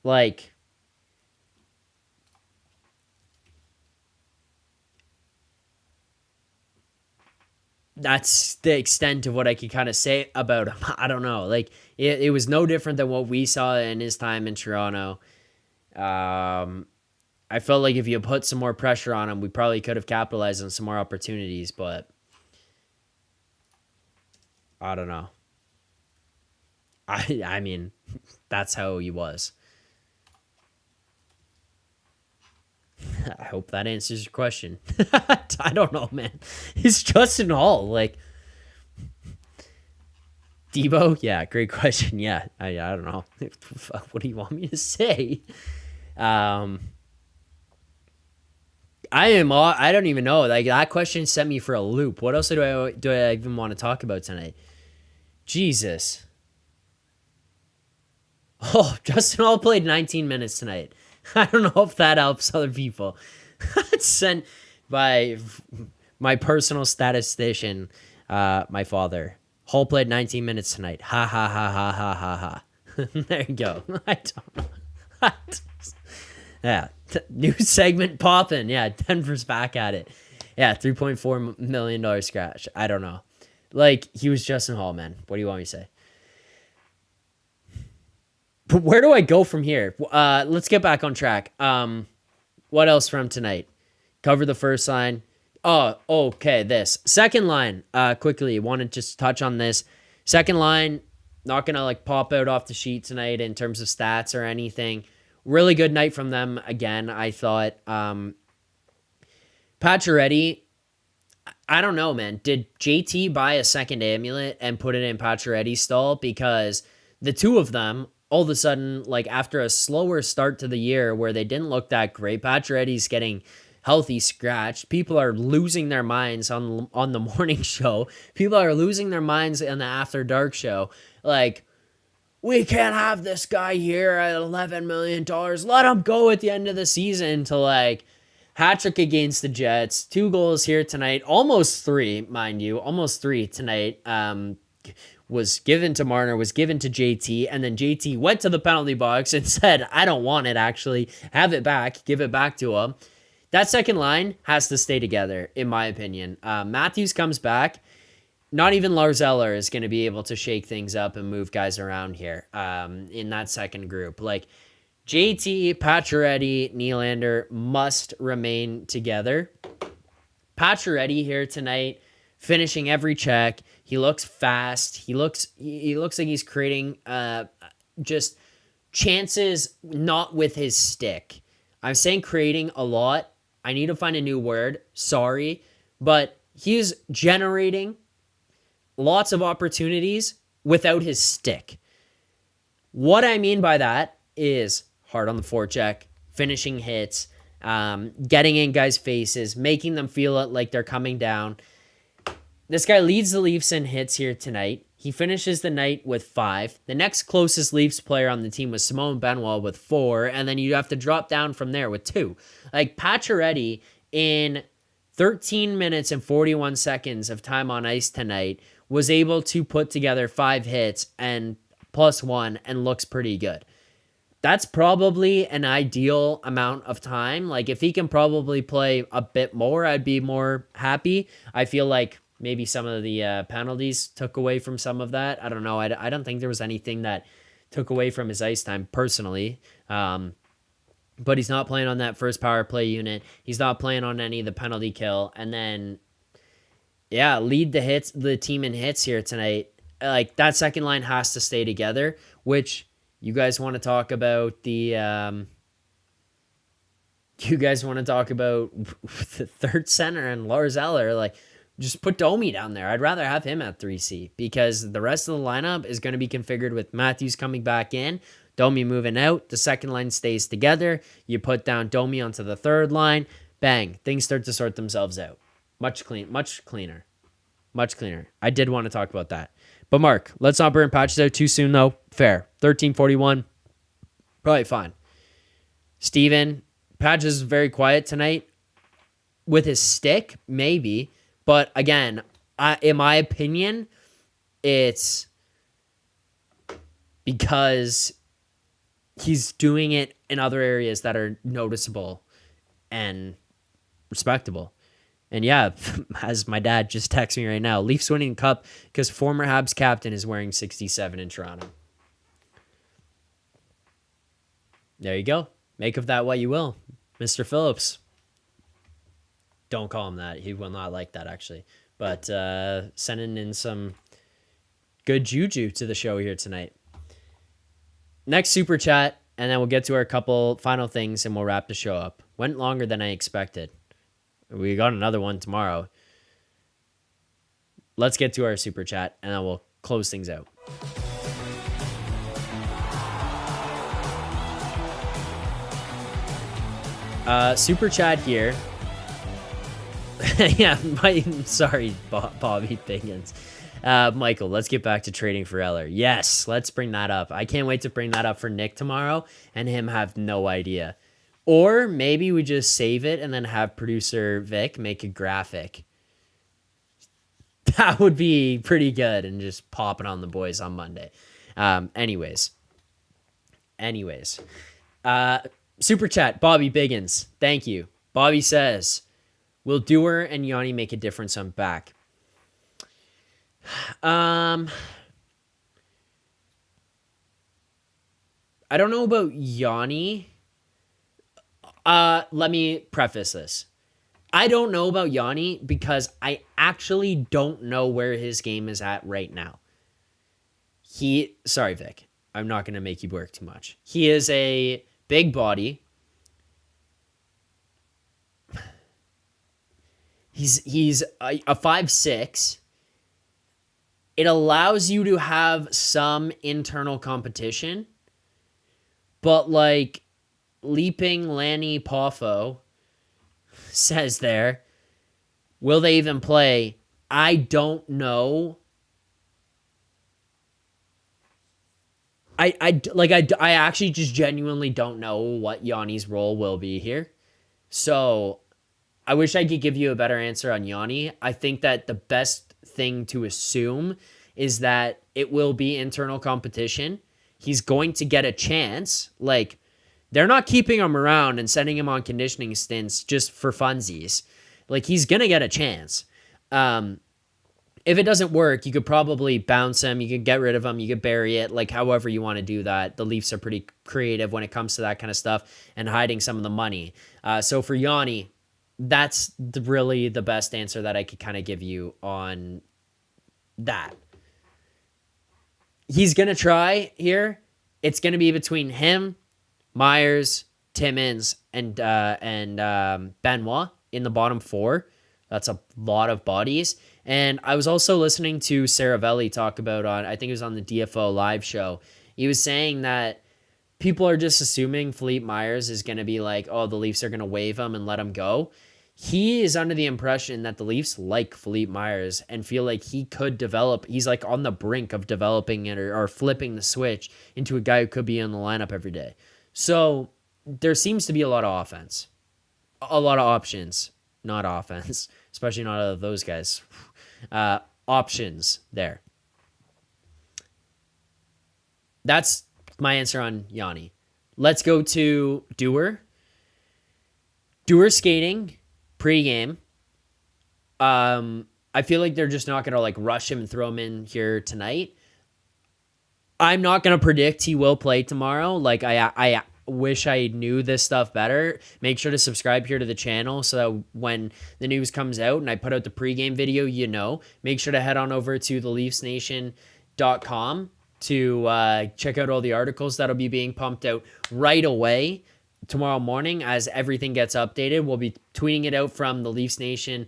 Like, that's the extent of what I could kind of say about him. I don't know. Like, it was no different than what we saw in his time in Toronto. I felt like if you put some more pressure on him, we probably could have capitalized on some more opportunities, but I don't know. I mean, that's how he was. I hope that answers your question. I don't know, man. It's Justin Holl. Like, Debo? Yeah, great question. Yeah, I don't know. What do you want me to say? I don't even know. Like, that question sent me for a loop. What else do I even want to talk about tonight? Jesus. Oh, Justin Holl played 19 minutes tonight. I don't know if that helps other people. It's sent by my personal statistician, my father. Holl played 19 minutes tonight. Ha ha ha ha ha ha ha. There you go. I don't know. Yeah, new segment popping. Yeah, Denver's back at it. Yeah, $3.4 million scratch. I don't know. Like, he was Justin Holl, man. What do you want me to say? But where do I go from here? Let's get back on track. What else from tonight? Cover the first line. Oh, okay, this. Second line, quickly, want to just touch on this. Second line, not going to like pop out off the sheet tonight in terms of stats or anything. Really good night from them again, I thought. Pacioretty, I don't know, man. Did JT buy a second amulet and put it in Pacioretty's stall? Because the two of them, all of a sudden, like after a slower start to the year where they didn't look that great, Pacioretty's getting healthy scratched. People are losing their minds on the morning show. People are losing their minds on the After Dark show. Like, we can't have this guy here at $11 million. Let him go at the end of the season to like hat trick against the Jets. 2 goals here tonight. Almost 3, mind you. Almost 3 tonight. Was given to Marner, was given to JT, and then JT went to the penalty box and said, I don't want it, actually. Have it back. Give it back to him. That second line has to stay together, in my opinion. Matthews comes back. Not even Lars Eller is going to be able to shake things up and move guys around here in that second group. Like, JT, Pacioretty, Nylander must remain together. Pacioretty here tonight, finishing every check. He looks fast. He looks like he's creating just chances, not with his stick. I'm saying creating a lot. I need to find a new word. Sorry. But he's generating lots of opportunities without his stick. What I mean by that is hard on the forecheck, finishing hits, getting in guys' faces, making them feel like they're coming down. This guy leads the Leafs in hits here tonight. He finishes the night with 5. The next closest Leafs player on the team was Simone Benoit with 4, and then you have to drop down from there with 2. Like, Pacioretty, in 13 minutes and 41 seconds of time on ice tonight, was able to put together 5 hits and +1 and looks pretty good. That's probably an ideal amount of time. Like, if he can probably play a bit more, I'd be more happy. I feel like maybe some of the penalties took away from some of that. I don't know. I don't think there was anything that took away from his ice time personally. But he's not playing on that first power play unit. He's not playing on any of the penalty kill. And then, yeah, lead the team in hits here tonight. Like, that second line has to stay together, which you guys want to talk about the third center and Lars Eller. Like, just put Domi down there. I'd rather have him at 3C because the rest of the lineup is going to be configured with Matthews coming back in, Domi moving out. The second line stays together. You put down Domi onto the third line. Bang. Things start to sort themselves out. Much cleaner. I did want to talk about that. But Mark, let's not burn patches out too soon, though. Fair. 13:41. Probably fine. Steven, Patches is very quiet tonight. With his stick, maybe. But again, in my opinion, it's because he's doing it in other areas that are noticeable and respectable. And yeah, as my dad just texted me right now, Leafs winning cup because former Habs captain is wearing 67 in Toronto. There you go. Make of that what you will. Mr. Phillips. Don't call him that. He will not like that, actually. But sending in some good juju to the show here tonight. Next super chat, and then we'll get to our couple final things, and we'll wrap the show up. Went longer than I expected. We got another one tomorrow. Let's get to our super chat, and then we'll close things out. Super chat here. Yeah, sorry, Bobby Biggins. Michael, let's get back to trading for Eller. Yes, let's bring that up. I can't wait to bring that up for Nick tomorrow and him have no idea. Or maybe we just save it and then have producer Vic make a graphic. That would be pretty good and just pop it on the boys on Monday. Anyways. Super chat, Bobby Biggins. Thank you. Bobby says, will Dewar and Yanni make a difference on back? I don't know about Yanni. Let me preface this. I don't know about Yanni because I actually don't know where his game is at right now. Sorry, Vic. I'm not going to make you work too much. He is a big body. He's a 5'6". It allows you to have some internal competition, but like Leaping Lanny Poffo says there, will they even play? I don't know. I actually just genuinely don't know what Yanni's role will be here. So I wish I could give you a better answer on Yanni. I think that the best thing to assume is that it will be internal competition. He's going to get a chance. Like, they're not keeping him around and sending him on conditioning stints just for funsies. Like, he's going to get a chance. If it doesn't work, you could probably bounce him. You could get rid of him. You could bury it. Like, however you want to do that. The Leafs are pretty creative when it comes to that kind of stuff and hiding some of the money. So for Yanni, that's really the best answer that I could kind of give you on that. He's going to try here. It's going to be between him, Myers, Timmins, and Benoit in the bottom four. That's a lot of bodies. And I was also listening to Saravelli talk about I think it was on the DFO live show. He was saying that people are just assuming Philippe Myers is going to be like, oh, the Leafs are going to waive him and let him go. He is under the impression that the Leafs like Philippe Myers and feel like he could develop. He's like on the brink of developing it or flipping the switch into a guy who could be in the lineup every day. So there seems to be a lot of offense, a lot of options, not offense, especially not out of those guys. Options there. That's my answer on Yanni. Let's go to Dewar. Dewar skating pre-game. I feel like they're just not going to like rush him and throw him in here tonight. I'm not going to predict he will play tomorrow. Like I wish I knew this stuff better. Make sure to subscribe here to the channel so that when the news comes out and I put out the pregame video, you know. Make sure to head on over to theleafsnation.com to check out all the articles that'll be being pumped out right away tomorrow morning as everything gets updated. We'll be tweeting it out from the Leafs Nation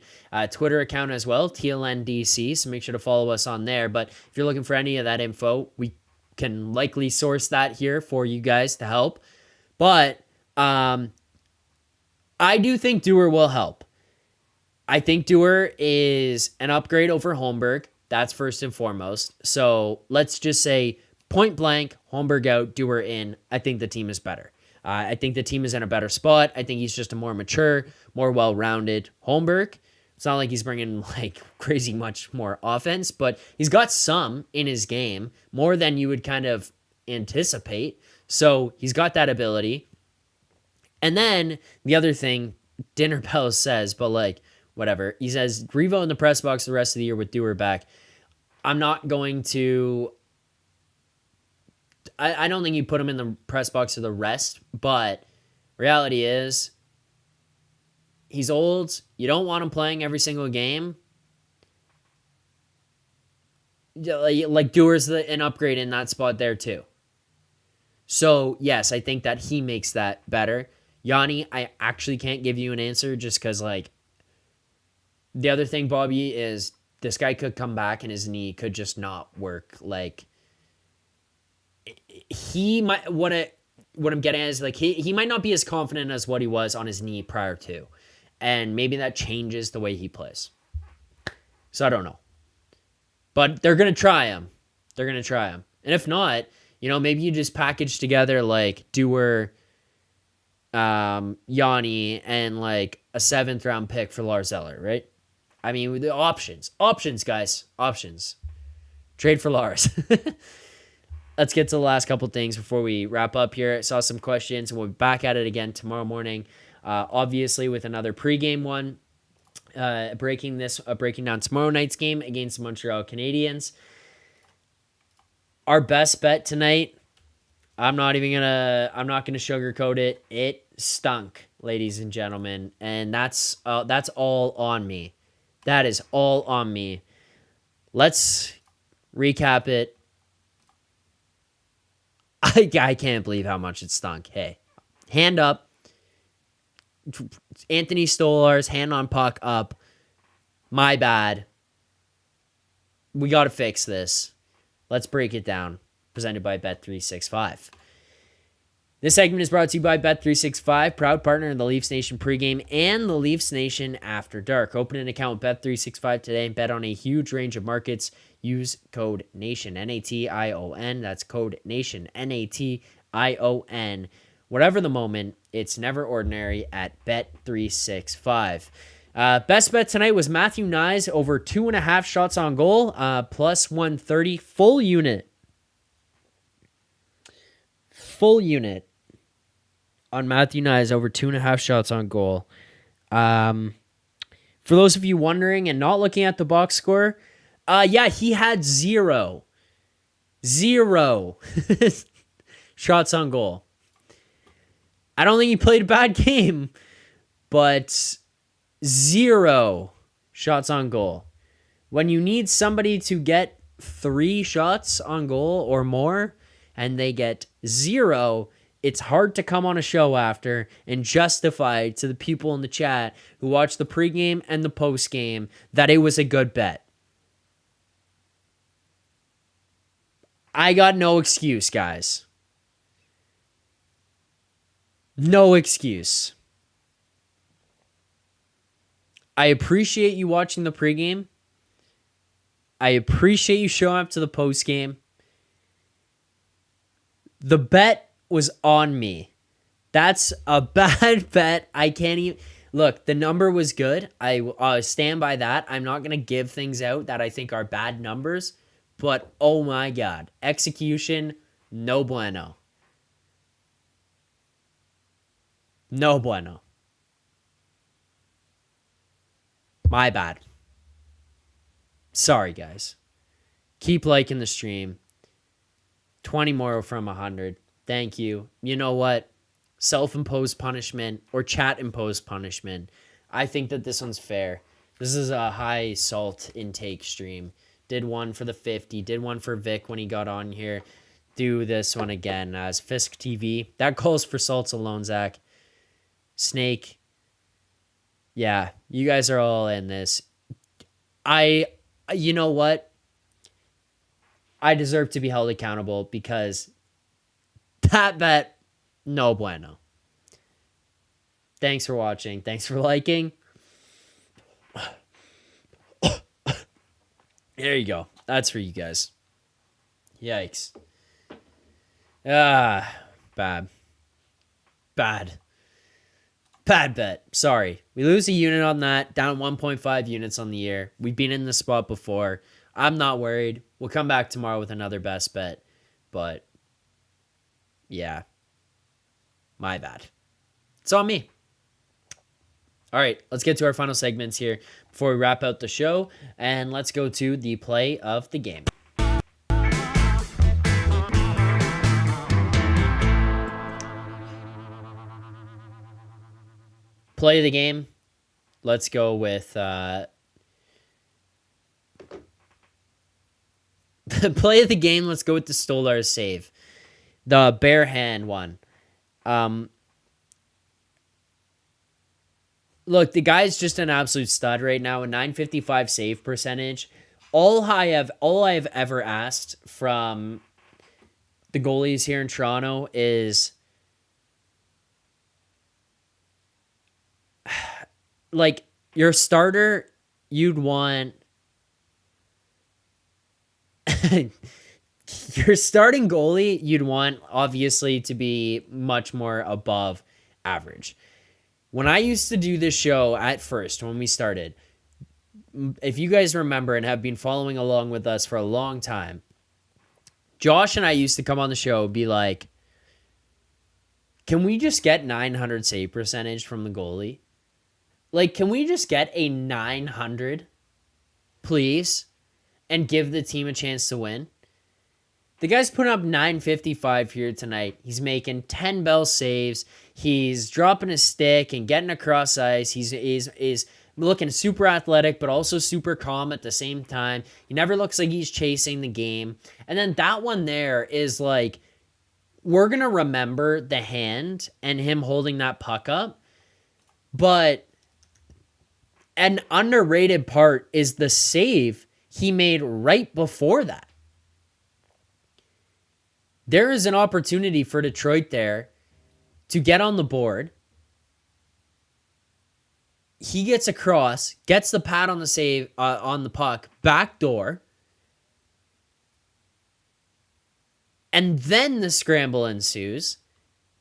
Twitter account as well, TLNDC, so make sure to follow us on there. But if you're looking for any of that info, we can likely source that here for you guys to help. But I do think Dewar will help. I think Dewar is an upgrade over Holmberg. That's first and foremost. So let's just say point blank, Holmberg out, Dewar in. I think the team is better. I think the team is in a better spot. I think he's just a more mature, more well-rounded Holmberg. It's not like he's bringing like crazy much more offense, but he's got some in his game, more than you would kind of anticipate. So he's got that ability. And then the other thing, Dinner Bells says, but like, whatever. He says, Revo in the press box the rest of the year with Dewar back. I'm not going to... I don't think you put him in the press box for the rest, but reality is he's old. You don't want him playing every single game. Like Dewar's an upgrade in that spot there too. So, yes, I think that he makes that better. Yanni, I actually can't give you an answer just because, like, the other thing, Bobby, is this guy could come back and his knee could just not work. Like, he might, what I'm getting at is, like, he might not be as confident as what he was on his knee prior to. And maybe that changes the way he plays. So, I don't know. But they're going to try him. They're going to try him. And if not, you know, maybe you just package together, like, Dewar, Yanni, and, like, a 7th round pick for Lars Eller, right? I mean, the options. Options, guys. Options. Trade for Lars. Let's get to the last couple things before we wrap up here. I saw some questions, and we'll be back at it again tomorrow morning. Obviously, with another pregame one. Breaking down tomorrow night's game against the Montreal Canadiens. Our best bet tonight, I'm not gonna sugarcoat it. It stunk, ladies and gentlemen, and that's all on me. That is all on me. Let's recap it. I can't believe how much it stunk. Hey, hand up. Anthony Stolarz, hand on puck up. My bad. We got to fix this. Let's break it down. Presented by Bet365. This segment is brought to you by Bet365, proud partner of the Leafs Nation pregame and the Leafs Nation after dark. Open an account with Bet365 today and bet on a huge range of markets. Use code NATION, N-A-T-I-O-N. That's code NATION, N-A-T-I-O-N. Whatever the moment, it's never ordinary at Bet365. Best bet tonight was Matthew Knies over 2.5 shots on goal, plus 130, full unit on Matthew Knies over 2.5 shots on goal. For those of you wondering and not looking at the box score, he had zero shots on goal. I don't think he played a bad game, but 0 shots on goal. When you need somebody to get 3 shots on goal or more, and they get 0, it's hard to come on a show after and justify to the people in the chat who watch the pregame and the postgame that it was a good bet. I got no excuse, guys. No excuse. I appreciate you watching the pregame. I appreciate you showing up to the postgame. The bet was on me. That's a bad bet. I can't even... Look, the number was good. I stand by that. I'm not going to give things out that I think are bad numbers. But, oh my God. Execution, no bueno. No bueno. My bad. Sorry, guys. Keep liking the stream. 20 more from 100. Thank you. You know what? Self-imposed punishment or chat-imposed punishment. I think that this one's fair. This is a high salt intake stream. Did one for the 50. Did one for Vic when he got on here. Do this one again as Fisk TV. That calls for salts alone, Zach. Snake. Yeah, you guys are all in this. You know what? I deserve to be held accountable because that bet, no bueno. Thanks for watching. Thanks for liking. There you go. That's for you guys. Yikes. Bad. Bad bet. Sorry. We lose a unit on that. Down 1.5 units on the year. We've been in this spot before. I'm not worried. We'll come back tomorrow with another best bet. But, yeah. My bad. It's on me. All right, let's get to our final segments here before we wrap out the show. And let's go to the play of the game. Play of the game. Let's go with... The play of the game, let's go with the Stolarz save. The bare hand one. Look, the guy's just an absolute stud right now. A 955 save percentage. All I have ever asked from the goalies here in Toronto is like your starter, you'd want your starting goalie, you'd want obviously to be much more above average. When I used to do this show at first, when we started, if you guys remember and have been following along with us for a long time, Josh and I used to come on the show and be like, can we just get 900 save percentage from the goalie? Like, can we just get a 900, please, and give the team a chance to win? The guy's putting up 955 here tonight. He's making 10 bell saves. He's dropping his stick and getting across ice. He's looking super athletic, but also super calm at the same time. He never looks like he's chasing the game. And then that one there is like, we're going to remember the hand and him holding that puck up. But an underrated part is the save he made right before that. There is an opportunity for Detroit there to get on the board. He gets across, gets the pad on the save on the puck, backdoor, and then the scramble ensues,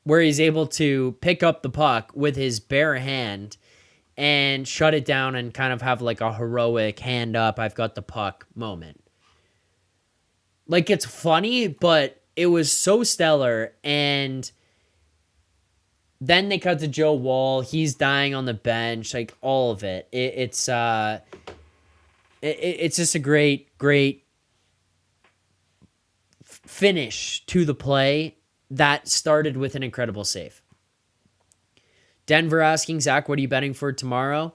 where he's able to pick up the puck with his bare hand and shut it down and kind of have like a heroic hand up, I've got the puck moment. Like, it's funny, but it was so stellar. And then they cut to Joe Woll. He's dying on the bench, like all of it. It's just a great finish to the play that started with an incredible save. Denver asking, Zach, what are you betting for tomorrow?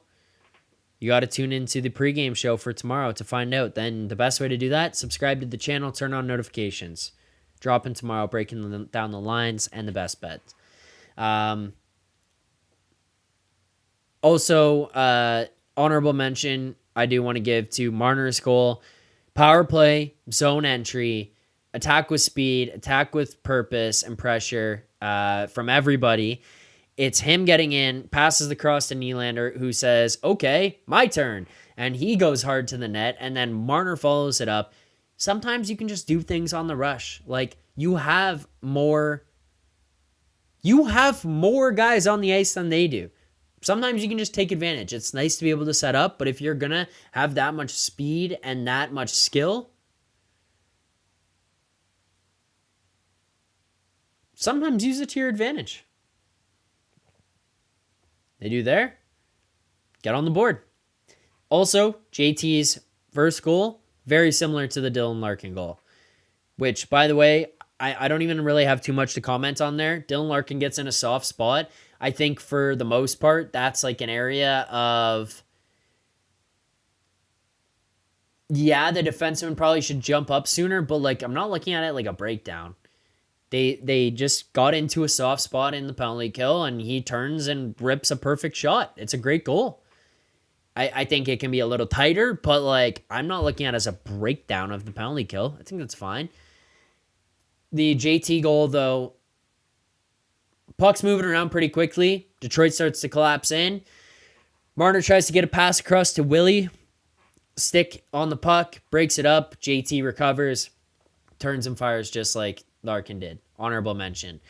You got to tune into the pregame show for tomorrow to find out. Then the best way to do that, subscribe to the channel, turn on notifications. Dropping tomorrow, breaking down the lines and the best bets. Also, honorable mention I do want to give to Marner's goal. Power play, zone entry, attack with speed, attack with purpose and pressure from everybody. It's him getting in, passes the cross to Nylander, who says, okay, my turn. And he goes hard to the net, and then Marner follows it up. Sometimes you can just do things on the rush. Like, you have more guys on the ice than they do. Sometimes you can just take advantage. It's nice to be able to set up, but if you're going to have that much speed and that much skill, sometimes use it to your advantage. They do there. Get on the board. Also, JT's first goal, very similar to the Dylan Larkin goal, which, by the way, I don't even really have too much to comment on there. Dylan Larkin gets in a soft spot. I think for the most part, that's like an area of, yeah, the defenseman probably should jump up sooner, but like, I'm not looking at it like a breakdown. They just got into a soft spot in the penalty kill, and he turns and rips a perfect shot. It's a great goal. I think it can be a little tighter, but like, I'm not looking at it as a breakdown of the penalty kill. I think that's fine. The JT goal, though, puck's moving around pretty quickly. Detroit starts to collapse in. Marner tries to get a pass across to Willie. Stick on the puck, breaks it up. JT recovers, turns and fires just like Larkin did. Honorable mention.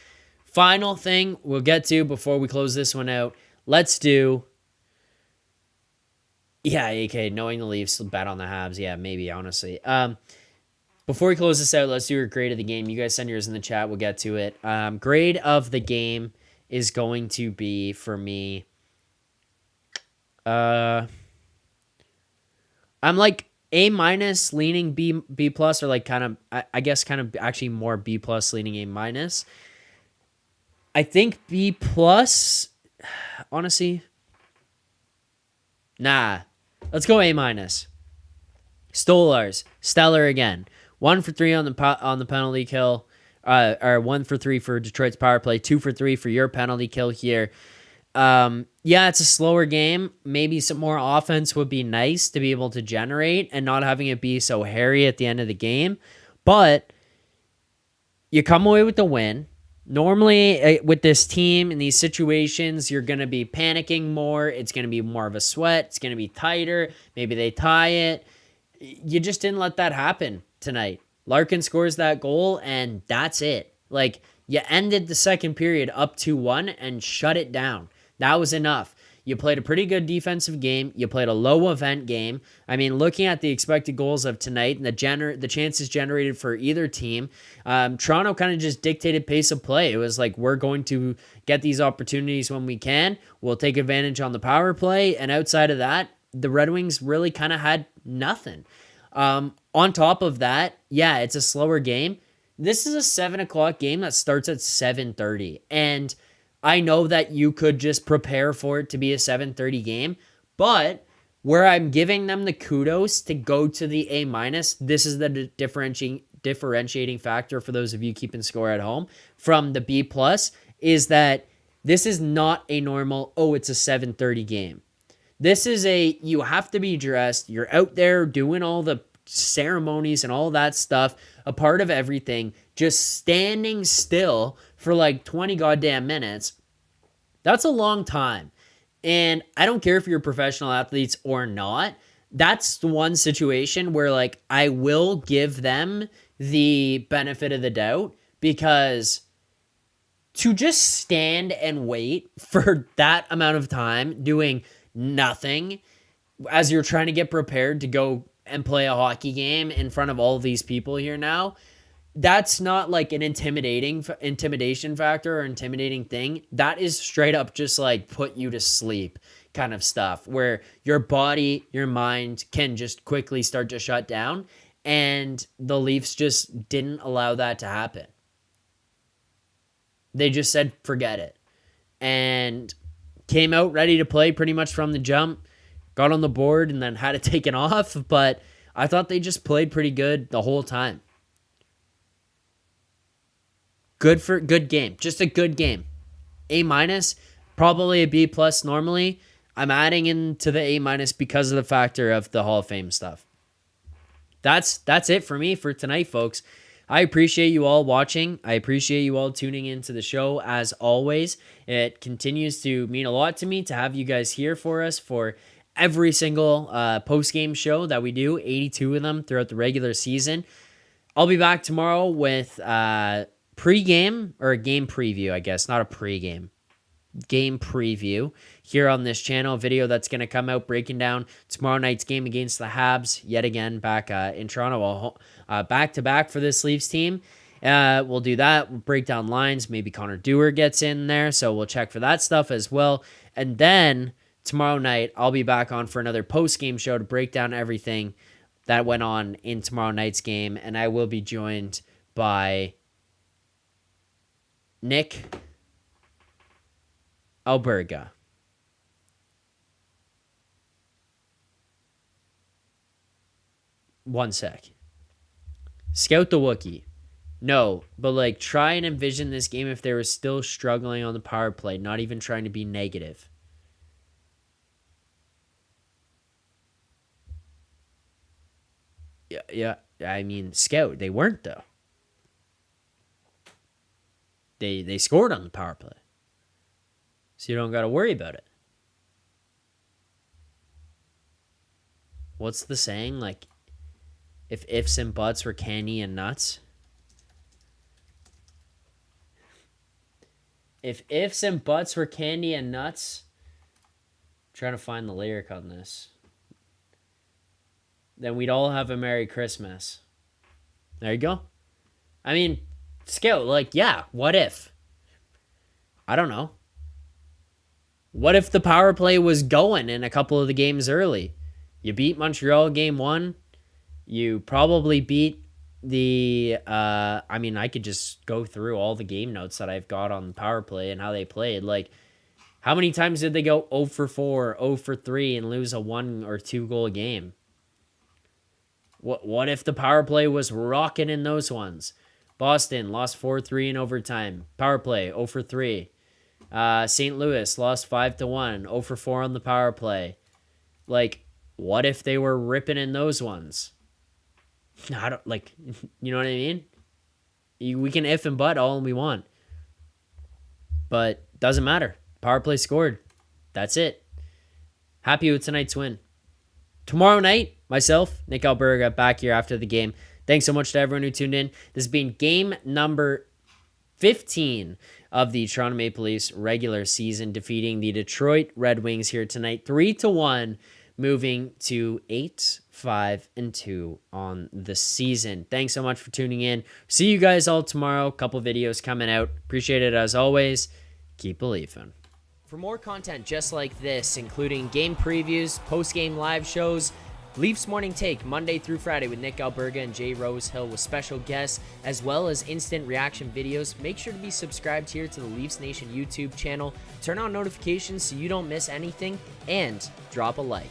Final thing we'll get to before we close this one out. Let's do... Yeah, AK, knowing the Leafs, bet on the Habs. Yeah, maybe, honestly. Before we close this out, let's do our grade of the game. You guys send yours in the chat. We'll get to it. Grade of the game is going to be, for me... I'm like A minus leaning B plus, or like kind of, I guess kind of actually more B plus leaning A minus. I think B plus, honestly, nah, let's go A minus. Stolars, stellar again. 1 for 3 on the penalty kill, or 1 for 3 for Detroit's power play, 2 for 3 for your penalty kill here. Yeah, it's a slower game. Maybe some more offense would be nice to be able to generate and not having it be so hairy at the end of the game. But you come away with the win. Normally, with this team in these situations, you're going to be panicking more. It's going to be more of a sweat. It's going to be tighter. Maybe they tie it. You just didn't let that happen tonight. Larkin scores that goal, and that's it. Like, you ended the second period up 2-1 and shut it down. That was enough. You played a pretty good defensive game. You played a low event game. I mean, looking at the expected goals of tonight and the chances generated for either team, Toronto kind of just dictated pace of play. It was like, we're going to get these opportunities when we can. We'll take advantage on the power play. And outside of that, the Red Wings really kind of had nothing. On top of that, yeah, it's a slower game. This is a 7 o'clock game that starts at 7:30. And I know that you could just prepare for it to be a 7:30 game, but where I'm giving them the kudos to go to the A minus, this is the differentiating factor for those of you keeping score at home from the B plus, is that this is not a normal, it's a 7:30 game. This is you have to be dressed. You're out there doing all the ceremonies and all that stuff, a part of everything, just standing still for like 20 goddamn minutes. That's a long time. And I don't care if you're professional athletes or not. That's the one situation where like I will give them the benefit of the doubt, because to just stand and wait for that amount of time doing nothing as you're trying to get prepared to go and play a hockey game in front of all these people here now, that's not like an intimidation factor or intimidating thing. That is straight up just like put you to sleep kind of stuff, where your body, your mind can just quickly start to shut down. And the Leafs just didn't allow that to happen. They just said, forget it. And came out ready to play pretty much from the jump. Got on the board and then had it taken off. But I thought they just played pretty good the whole time. Good game. Just a good game. A-, probably a B+ normally. I'm adding into the A- because of the factor of the Hall of Fame stuff. That's it for me for tonight, folks. I appreciate you all watching. I appreciate you all tuning into the show as always. It continues to mean a lot to me to have you guys here for us for every single post-game show that we do, 82 of them throughout the regular season. I'll be back tomorrow with pre-game, or a game preview, I guess, not a pre-game. Game preview here on this channel, video that's going to come out breaking down tomorrow night's game against the Habs, yet again back in Toronto, back-to-back for this Leafs team. We'll do that. We'll break down lines. Maybe Connor Dewar gets in there, so we'll check for that stuff as well. And then tomorrow night, I'll be back on for another post-game show to break down everything that went on in tomorrow night's game, and I will be joined by Nick Alberga. One sec. Scout the Wookiee. No, but like try and envision this game if they were still struggling on the power play, not even trying to be negative. Yeah. I mean, Scout, they weren't though. They scored on the power play. So you don't got to worry about it. What's the saying? Like, if ifs and buts were candy and nuts. If ifs and buts were candy and nuts. I'm trying to find the lyric on this. Then we'd all have a Merry Christmas. There you go. I mean, Scout, like, yeah, what if? I don't know. What if the power play was going in a couple of the games early? You beat Montreal game 1. You probably beat the... I mean, I could just go through all the game notes that I've got on the power play and how they played. Like, how many times did they go 0 for 4, 0 for 3, and lose a 1 or 2 goal game? What if the power play was rocking in those ones? Boston lost 4-3 in overtime. Power play, 0 for 3. St. Louis lost 5-1, 0 for 4 on the power play. Like, what if they were ripping in those ones? I don't, like, you know what I mean? We can if and but all we want. But doesn't matter. Power play scored. That's it. Happy with tonight's win. Tomorrow night, myself, Nick Alberga, back here after the game. Thanks so much to everyone who tuned in. This has been game number 15 of the Toronto Maple Leafs regular season, defeating the Detroit Red Wings here tonight, 3-1, moving to 8-5-2 on the season. Thanks so much for tuning in. See you guys all tomorrow. Couple videos coming out. Appreciate it as always. Keep believing. For more content just like this, including game previews, post-game live shows, Leafs Morning Take, Monday through Friday with Nick Alberga and Jay Rosehill with special guests, as well as instant reaction videos, make sure to be subscribed here to the Leafs Nation YouTube channel, turn on notifications so you don't miss anything, and drop a like.